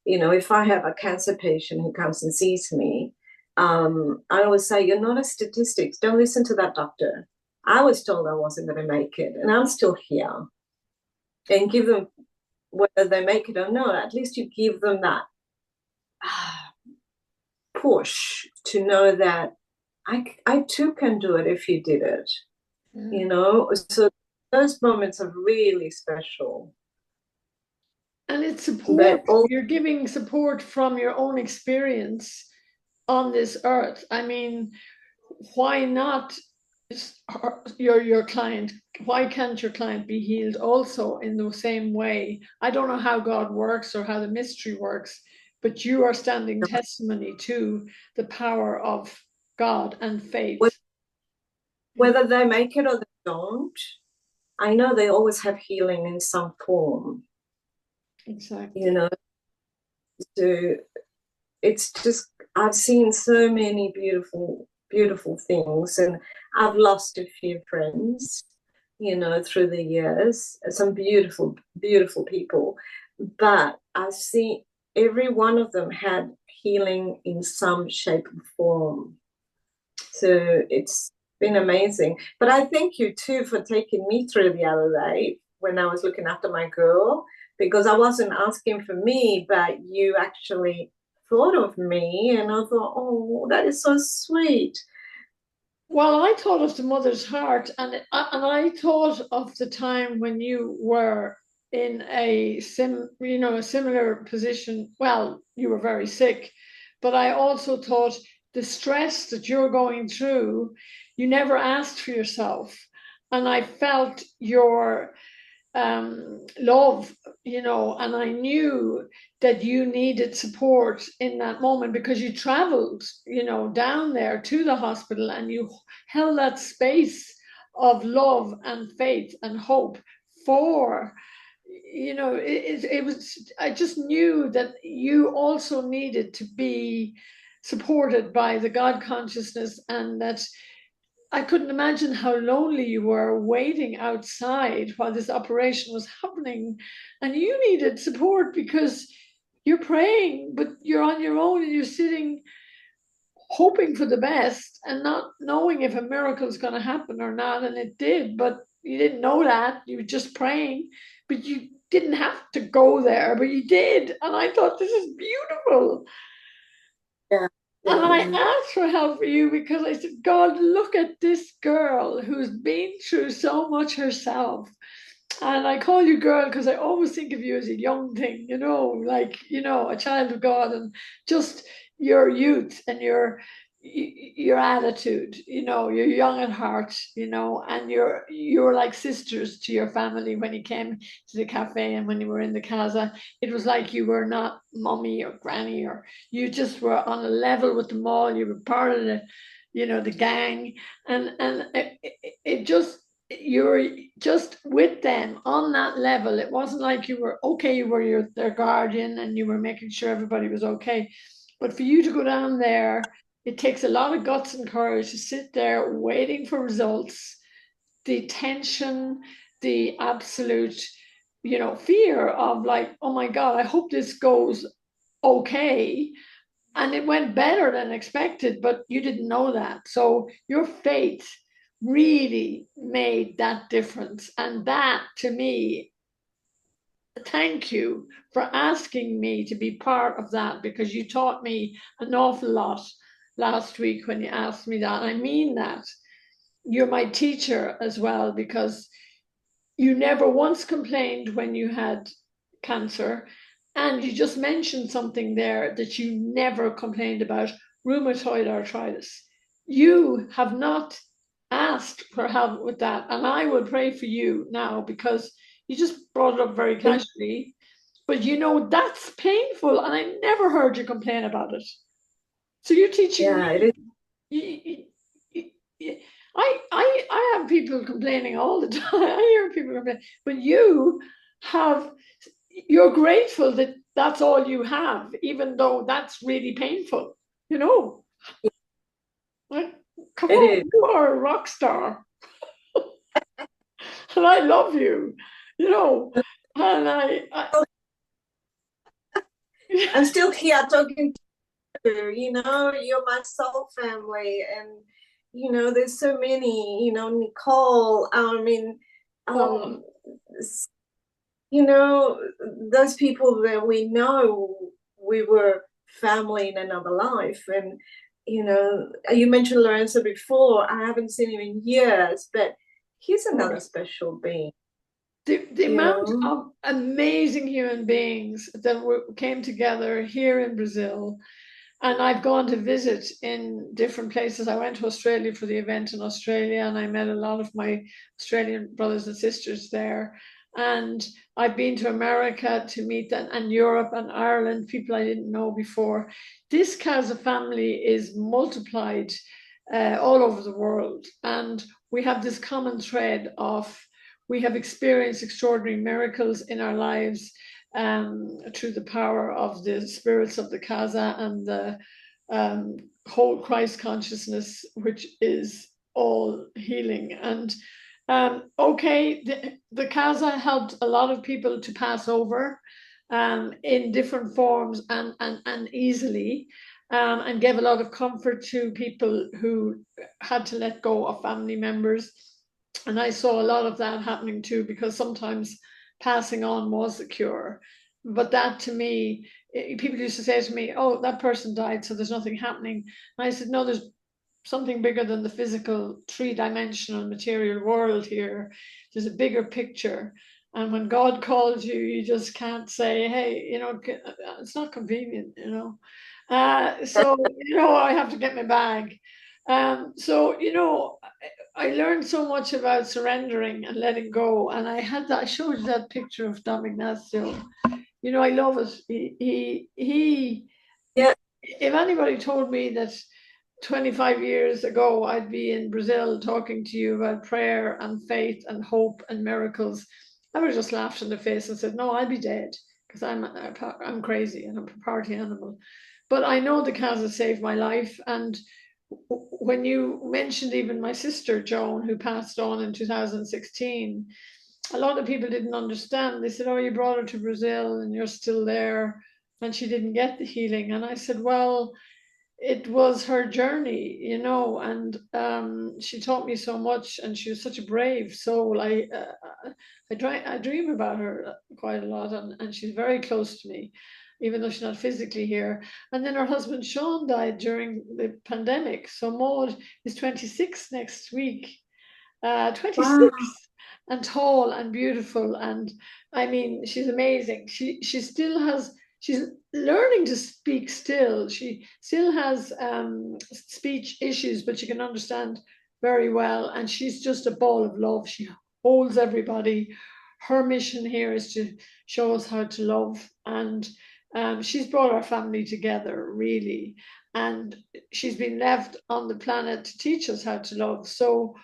if I have a cancer patient who comes and sees me, I always say, you're not a statistic. Don't listen to that doctor. I was told I wasn't going to make it, and I'm still here. And give them, whether they make it or not, at least you give them that push to know that I too can do it if you did it. So those moments are really special. And it's support. But all You're giving support from your own experience on this earth. I mean, why not your client? Why can't your client be healed also in the same way? I don't know how God works or how the mystery works, but you are standing testimony to the power of God and faith. whether they make it or they don't, I know they always have healing in some form. Exactly. So it's just, I've seen so many beautiful, beautiful things, and I've lost a few friends, through the years, some beautiful, beautiful people. But I see every one of them had healing in some shape or form. So it's been amazing. But I thank you too for taking me through the other day when I was looking after my girl, because I wasn't asking for me, but you actually thought of me, and I thought, oh, that is so sweet. Well, I thought of the mother's heart, and I thought of the time when you were in a similar position. Well, you were very sick, but I also thought the stress that you're going through, you never asked for yourself, and I felt your love, and I knew that you needed support in that moment because you traveled, down there to the hospital and you held that space of love and faith and hope for, it was, I just knew that you also needed to be supported by the God consciousness, and that I couldn't imagine how lonely you were waiting outside while this operation was happening. And you needed support because you're praying, but you're on your own and you're sitting hoping for the best and not knowing if a miracle is going to happen or not. And it did, but you didn't know that. You were just praying, but you didn't have to go there, but you did. And I thought, this is beautiful. Yeah, And I yeah, asked for help for you because I said, God, look at this girl who's been through so much herself. And I call you girl because I always think of you as a young thing, like, a child of God, and just your youth and your attitude, you're young at heart, and you're like sisters to your family. When you came to the cafe and when you were in the Casa, it was like you were not mommy or granny, or you just were on a level with them all. You were part of the gang, and it just, you were just with them on that level. It wasn't like you were okay, you were their guardian and you were making sure everybody was okay. But for you to go down there, it takes a lot of guts and courage to sit there waiting for results, the tension, the absolute, fear of like, oh my God, I hope this goes okay. And it went better than expected, but you didn't know that. So your faith really made that difference. And that, to me, thank you for asking me to be part of that, because you taught me an awful lot last week when you asked me that. I mean that. You're my teacher as well, because you never once complained when you had cancer. And you just mentioned something there that you never complained about: rheumatoid arthritis. You have not asked for help with that. And I would pray for you now, because you just brought it up very casually. But that's painful. And I never heard you complain about it. So you're teaching yeah. me. It is. You, I have people complaining all the time. I hear people complain, but you're grateful that that's all you have, even though that's really painful. You know, like, come It on, is. you are a rock star, and I love you. You know, and I'm still here talking to you. You know, you're my soul family, and you know, there's so many. You know, Nicole. I mean, oh, um, you know, those people that we know, we were family in another life. And, you know, you mentioned Lorenzo before. I haven't seen him in years, but he's another special being, the you amount know. of amazing human beings that came together here in Brazil. And I've gone to visit in different places. I went to Australia for the event in Australia, and I met a lot of my Australian brothers and sisters there. And I've been to America to meet them, and Europe and Ireland, people I didn't know before. This Casa family is multiplied all over the world. And we have this common thread of we have experienced extraordinary miracles in our lives through the power of the spirits of the Casa and the whole Christ consciousness, which is all healing. And okay, the Casa helped a lot of people to pass over in different forms and easily. And gave a lot of comfort to people who had to let go of family members. And I saw a lot of that happening too, because sometimes passing on was the cure. But that to me, people used to say to me, "Oh, that person died, so there's nothing happening." And I said, "No, there's something bigger than the physical three-dimensional material world here. There's a bigger picture. And when God calls you, you just can't say, hey, it's not convenient, you know. So, I have to get my bag. So, I learned so much about surrendering and letting go. And I showed you that picture of Dom Ignacio. I love it. Yeah. If anybody told me that 25 years ago I'd be in Brazil talking to you about prayer and faith and hope and miracles, I would have just laughed in the face and said, no, I'll be dead because I'm crazy and I'm a party animal. But I know the Casa saved my life. And when you mentioned even my sister, Joan, who passed on in 2016, a lot of people didn't understand. They said, oh, you brought her to Brazil and you're still there. And she didn't get the healing. And I said, well, it was her journey, and she taught me so much, and she was such a brave soul. I dream about her quite a lot, and she's very close to me, even though she's not physically here. And then her husband Sean died during the pandemic. So Maud is 26 next week, 26, Wow. and tall and beautiful. And I mean, she's amazing. She still has, she's learning to speak still. She still has speech issues, but she can understand very well. And she's just a ball of love. She holds everybody. Her mission here is to show us how to love. And she's brought our family together, really. And she's been left on the planet to teach us how to love. So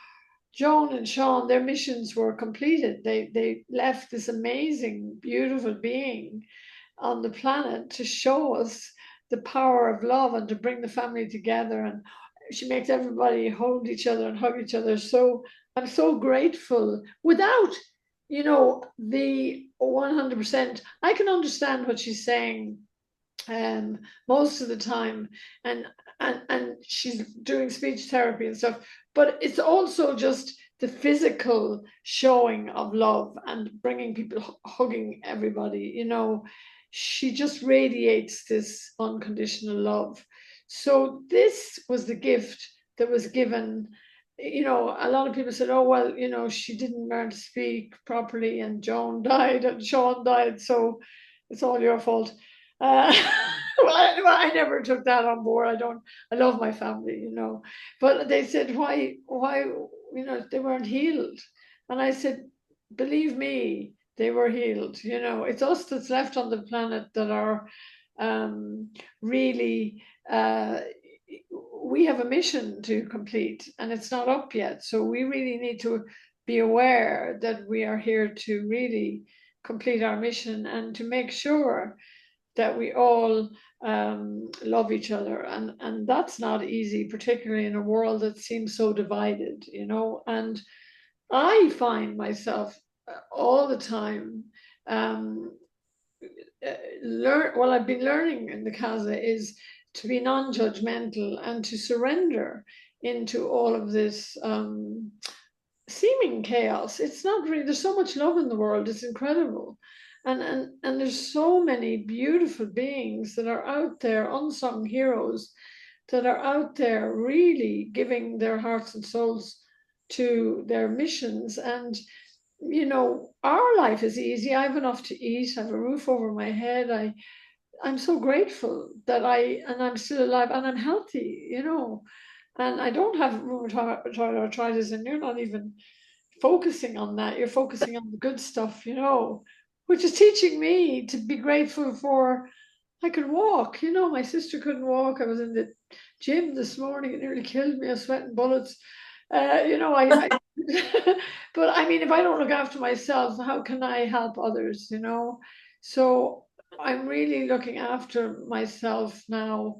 Joan and Sean, their missions were completed. They left this amazing, beautiful being on the planet to show us the power of love and to bring the family together. And she makes everybody hold each other and hug each other. So I'm so grateful. Without, the 100%, I can understand what she's saying most of the time, and and she's doing speech therapy and stuff, but it's also just the physical showing of love and bringing people, hugging everybody. She just radiates this unconditional love. So this was the gift that was given. A lot of people said, oh well, she didn't learn to speak properly, and Joan died and Sean died, so it's all your fault. uh, well, I never took that on board. I love my family, but they said, why, they weren't healed. And I said, believe me, they were healed. It's us that's left on the planet that are really, we have a mission to complete and it's not up yet. So we really need to be aware that we are here to really complete our mission and to make sure that we all love each other. And that's not easy, particularly in a world that seems so divided, you know. And I find myself all the time um, what I've been learning in the Casa is to be non-judgmental and to surrender into all of this seeming chaos. It's not really, there's so much love in the world, it's incredible. And there's so many beautiful beings that are out there, unsung heroes that are out there really giving their hearts and souls to their missions. And you know, our life is easy. I have enough to eat. I have a roof over my head. I'm so grateful that I'm still alive and I'm healthy, you know, and I don't have rheumatoid arthritis, and you're not even focusing on that. You're focusing on the good stuff, you know, which is teaching me to be grateful for. I could walk, you know. My sister couldn't walk. I was in the gym this morning. It nearly killed me. I was sweating bullets. You know, but I mean, if I don't look after myself, how can I help others, you know? So I'm really looking after myself now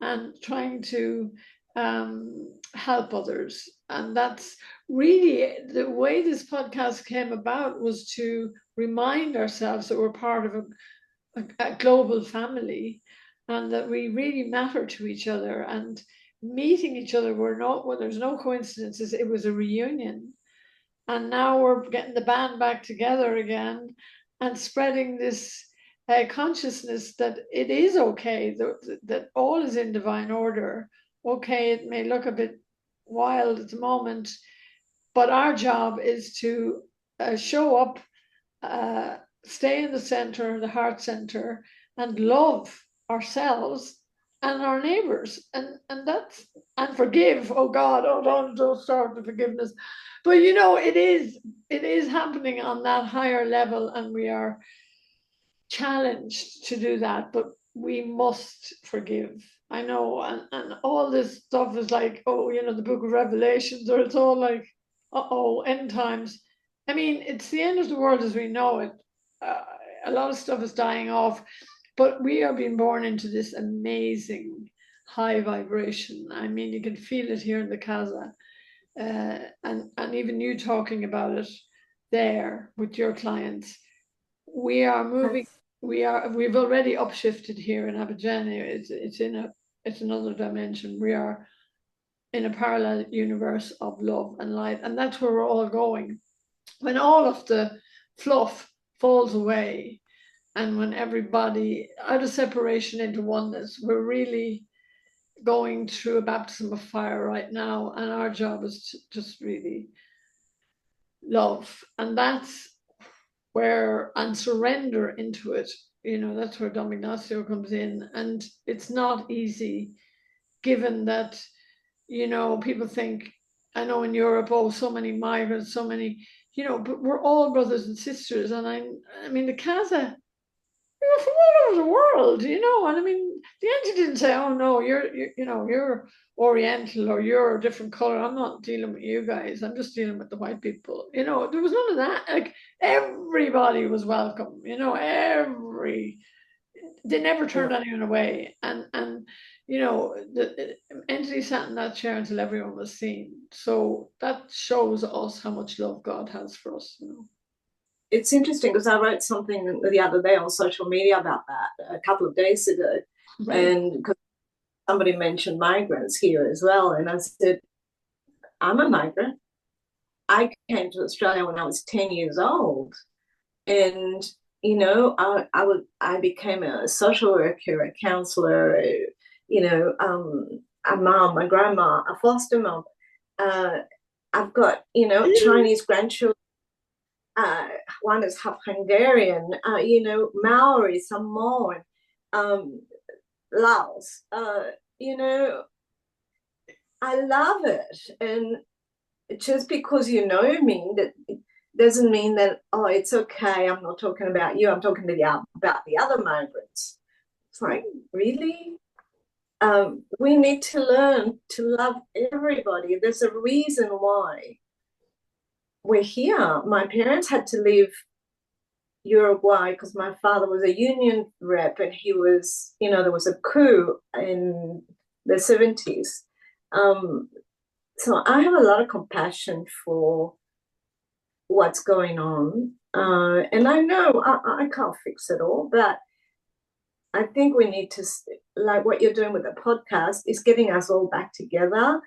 and trying to help others. And that's really the way this podcast came about, was to remind ourselves that we're part of a global family and that we really matter to each other. And meeting each other, well, there's no coincidences. It was a reunion, and now we're getting the band back together again and spreading this consciousness that it is okay, that all is in divine order. Okay, it may look a bit wild at the moment, but our job is to show up, uh, stay in the center, the heart center, and love ourselves and our neighbors, and that's, and forgive. Oh God, oh don't start the forgiveness, but you know, it is happening on that higher level, and we are challenged to do that, but we must forgive. I know, and all this stuff is like, oh, you know, the book of Revelations, or it's all like, uh-oh, end times. I mean, it's the end of the world as we know it. Uh, a lot of stuff is dying off, but we are being born into this amazing high vibration. I mean, you can feel it here in the Casa, and even you talking about it there with your clients. We are moving. That's We've already upshifted here in Abidjan. It's another dimension. We are in a parallel universe of love and light, and that's where we're all going. When all of the fluff falls away, and when everybody out of separation into oneness, we're really going through a baptism of fire right now, and our job is to just really love, and that's where, and surrender into it. You know, that's where Dom Ignacio comes in, and it's not easy, given that, you know, people think, I know in Europe, oh, so many migrants, so many, you know, but we're all brothers and sisters, and I mean, the Casa, you're from all over the world, you know. And I mean, the entity didn't say, "Oh no, you know, you're Oriental or you're a different color. I'm not dealing with you guys. I'm just dealing with the white people." You know, there was none of that. Like, everybody was welcome. You know, they never turned yeah. anyone away, and you know, the entity sat in that chair until everyone was seen. So that shows us how much love God has for us. You know. It's interesting because I wrote something the other day on social media about that a couple of days ago, Right. and because somebody mentioned migrants here as well, and I said, I'm a migrant. I came to Australia when I was 10 years old, and you know, I became a social worker, a counselor, you know, a mom, a grandma, a foster mom. Uh, I've got, you know, Chinese grandchildren. One is half Hungarian, you know, Maori, Samoan, um, Laos. You know, I love it, and just because you know me, that doesn't mean that, oh, it's okay. I'm not talking about you. I'm talking about the other migrants. It's like, really? we need to learn to love everybody. There's a reason why we're here. My parents had to leave Uruguay because my father was a union rep and he was, there was a coup in the 70s. So I have a lot of compassion for what's going on. And I know I can't fix it all, but I think we need to, like what you're doing with the podcast, is getting us all back together,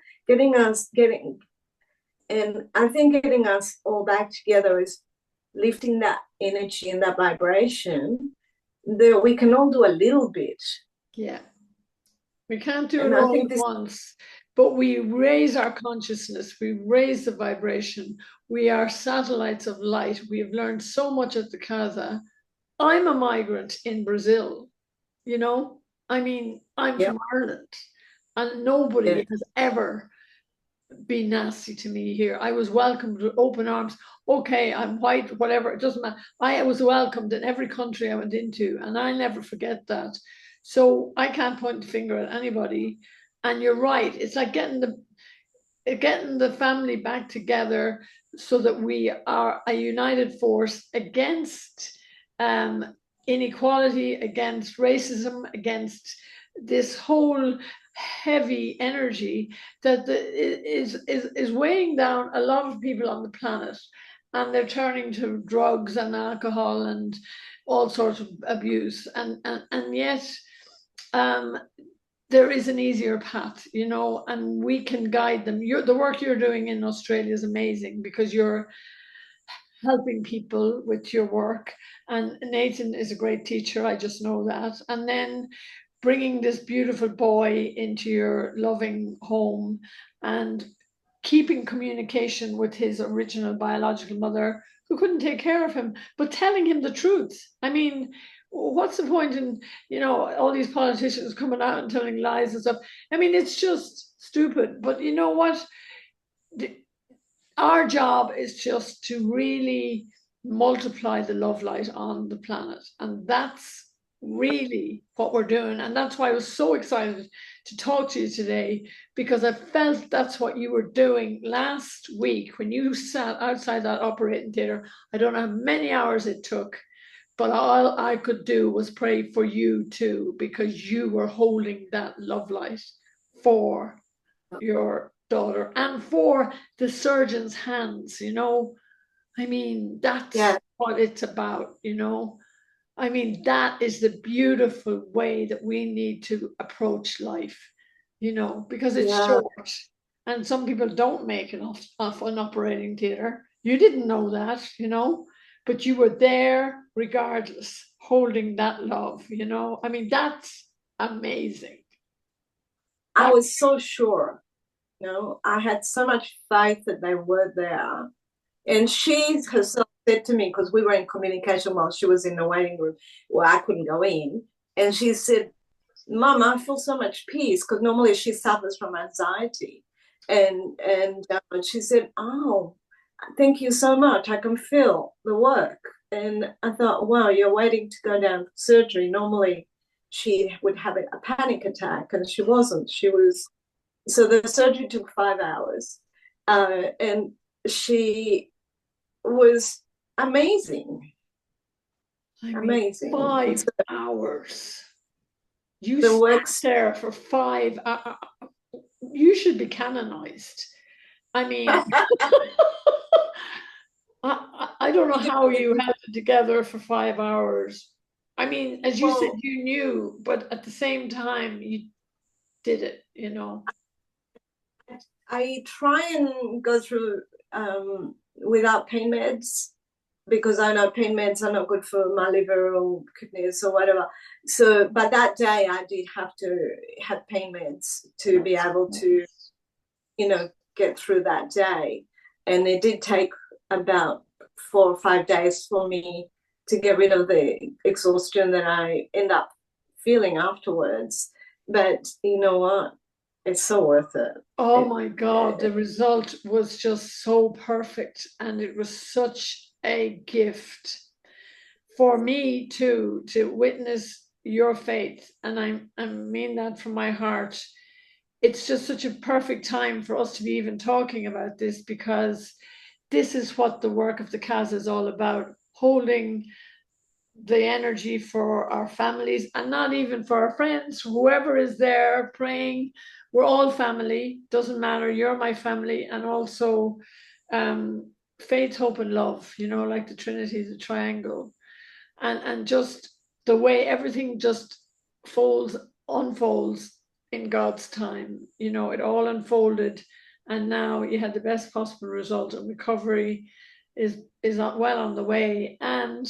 and I think getting us all back together is lifting that energy and that vibration that we can all do a little bit. Yeah. We can't do And it I all think at this, once, but we raise our consciousness, we raise the vibration. We are satellites of light. We have learned so much at the Casa. I'm a migrant in Brazil, you know? I mean, I'm yeah, from Ireland, and yeah, nobody has ever been nasty to me here. I was welcomed with open arms. Okay, I'm white, whatever, it doesn't matter. I was welcomed in every country I went into, and I'll never forget that. So I can't point the finger at anybody. And you're right, it's like getting the family back together so that we are a united force against um, inequality, against racism, against this whole heavy energy that is weighing down a lot of people on the planet, and they're turning to drugs and alcohol and all sorts of abuse, and yet um, there is an easier path, and we can guide them. The work you're doing in Australia is amazing because you're helping people with your work. And Nathan is a great teacher, I just know that. And then bringing this beautiful boy into your loving home and keeping communication with his original biological mother who couldn't take care of him, but telling him the truth. I mean, what's the point in, all these politicians coming out and telling lies and stuff? I mean, it's just stupid. But you know what? Our job is just to really multiply the love light on the planet. And that's really what we're doing. And that's why I was so excited to talk to you today, because I felt that's what you were doing last week when you sat outside that operating theater. I don't know how many hours it took, but all I could do was pray for you too, because you were holding that love light for your daughter and for the surgeon's hands. I mean, that's yeah, what it's about. I mean, that is the beautiful way that we need to approach life, because it's yeah, short, and some people don't make it off an operating theater. You didn't know that, but you were there regardless, holding that love. I mean, that's amazing. I That, was so sure. I had so much faith that they were there. And she herself said to me, because we were in communication while she was in the waiting room where I couldn't go in, and she said, Mom, I feel so much peace, because normally she suffers from anxiety. And she said, oh, thank you so much. I can feel the work. And I thought, wow, you're waiting to go down for surgery. Normally she would have a panic attack, and she wasn't. She was, so the surgery took 5 hours. And she was amazing, I mean, amazing. And 5 hours. You the sat works, there for 5 hours. You should be canonized. I mean, I don't know how you held it together for 5 hours. I mean, as you said, well, you knew, but at the same time, you did it. I try and go through without pain meds, because I know pain meds are not good for my liver or kidneys or whatever. So, but that day I did have to have pain meds to be That's able to, nice. get through that day. And it did take about 4 or 5 days for me to get rid of the exhaustion that I end up feeling afterwards. But you know what? It's so worth it. Oh It, my God, the it result was just so perfect, and it was such a gift for me too, to witness your faith, and I mean that from my heart. It's just such a perfect time for us to be even talking about this, because this is what the work of the Casa is all about, holding the energy for our families, and not even for our friends, whoever is there praying. We're all family, doesn't matter, you're my family. And also faith, hope, and love, like the Trinity, the triangle. And just the way everything just unfolds in God's time. It all unfolded, and now you had the best possible result, and recovery is well on the way. And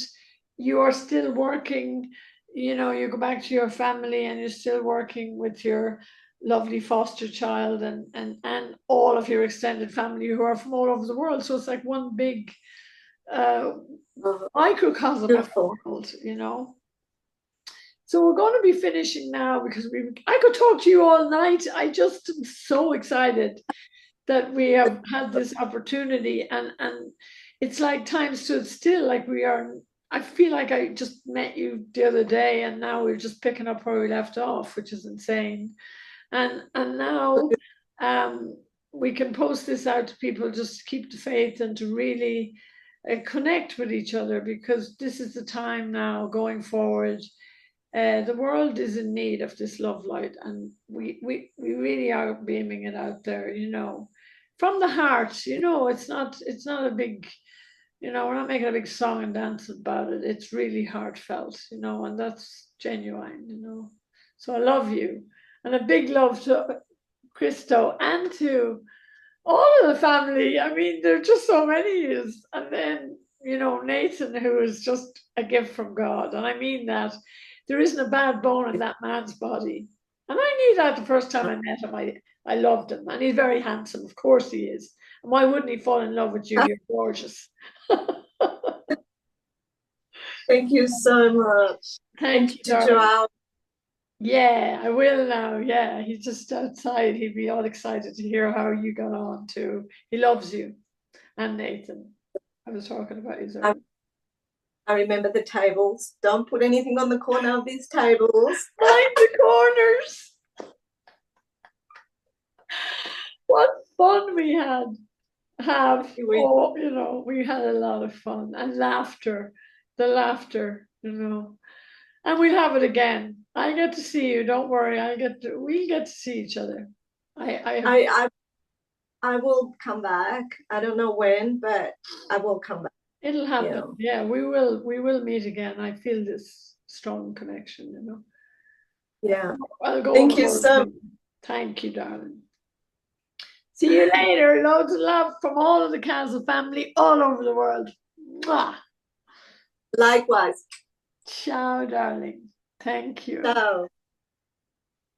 you are still working. You go back to your family, and you're still working with your lovely foster child, and all of your extended family who are from all over the world. So it's like one big microcosm of the world. So we're going to be finishing now, because I could talk to you all night. I just am so excited that we have had this opportunity, and it's like time stood still. Like I feel like I just met you the other day, and now we're just picking up where we left off, which is insane. And now we can post this out to people, just to keep the faith and to really connect with each other, because this is the time now going forward. The world is in need of this love light, and we really are beaming it out there, from the heart. It's not a big, we're not making a big song and dance about it. It's really heartfelt, and that's genuine. So I love you, and a big love to Christo and to all of the family. I mean, there are just so many years. And then, Nathan, who is just a gift from God. And I mean that. There isn't a bad bone in that man's body. And I knew that the first time I met him. I loved him. And he's very handsome. Of course he is. And why wouldn't he fall in love with you? You're gorgeous. Thank you so much. Thank you, to Joao. Yeah, I will now. Yeah, he's just outside. He'd be all excited to hear how you got on too. He loves you. And Nathan. I was talking about you earlier. I remember the tables. Don't put anything on the corner of these tables. Mind the corners. What fun we had. We had a lot of fun, and laughter. The laughter, And we'll have it again. I get to see you. Don't worry. We'll get to see each other. I will come back. I don't know when, but I will come back. It'll happen. Yeah, we will meet again. I feel this strong connection, Yeah. I'll go. Thank you so much. Thank you, darling. See you later. Loads of love from all of the Casa family all over the world. Mwah. Likewise. Ciao, darling. Thank you. Ciao.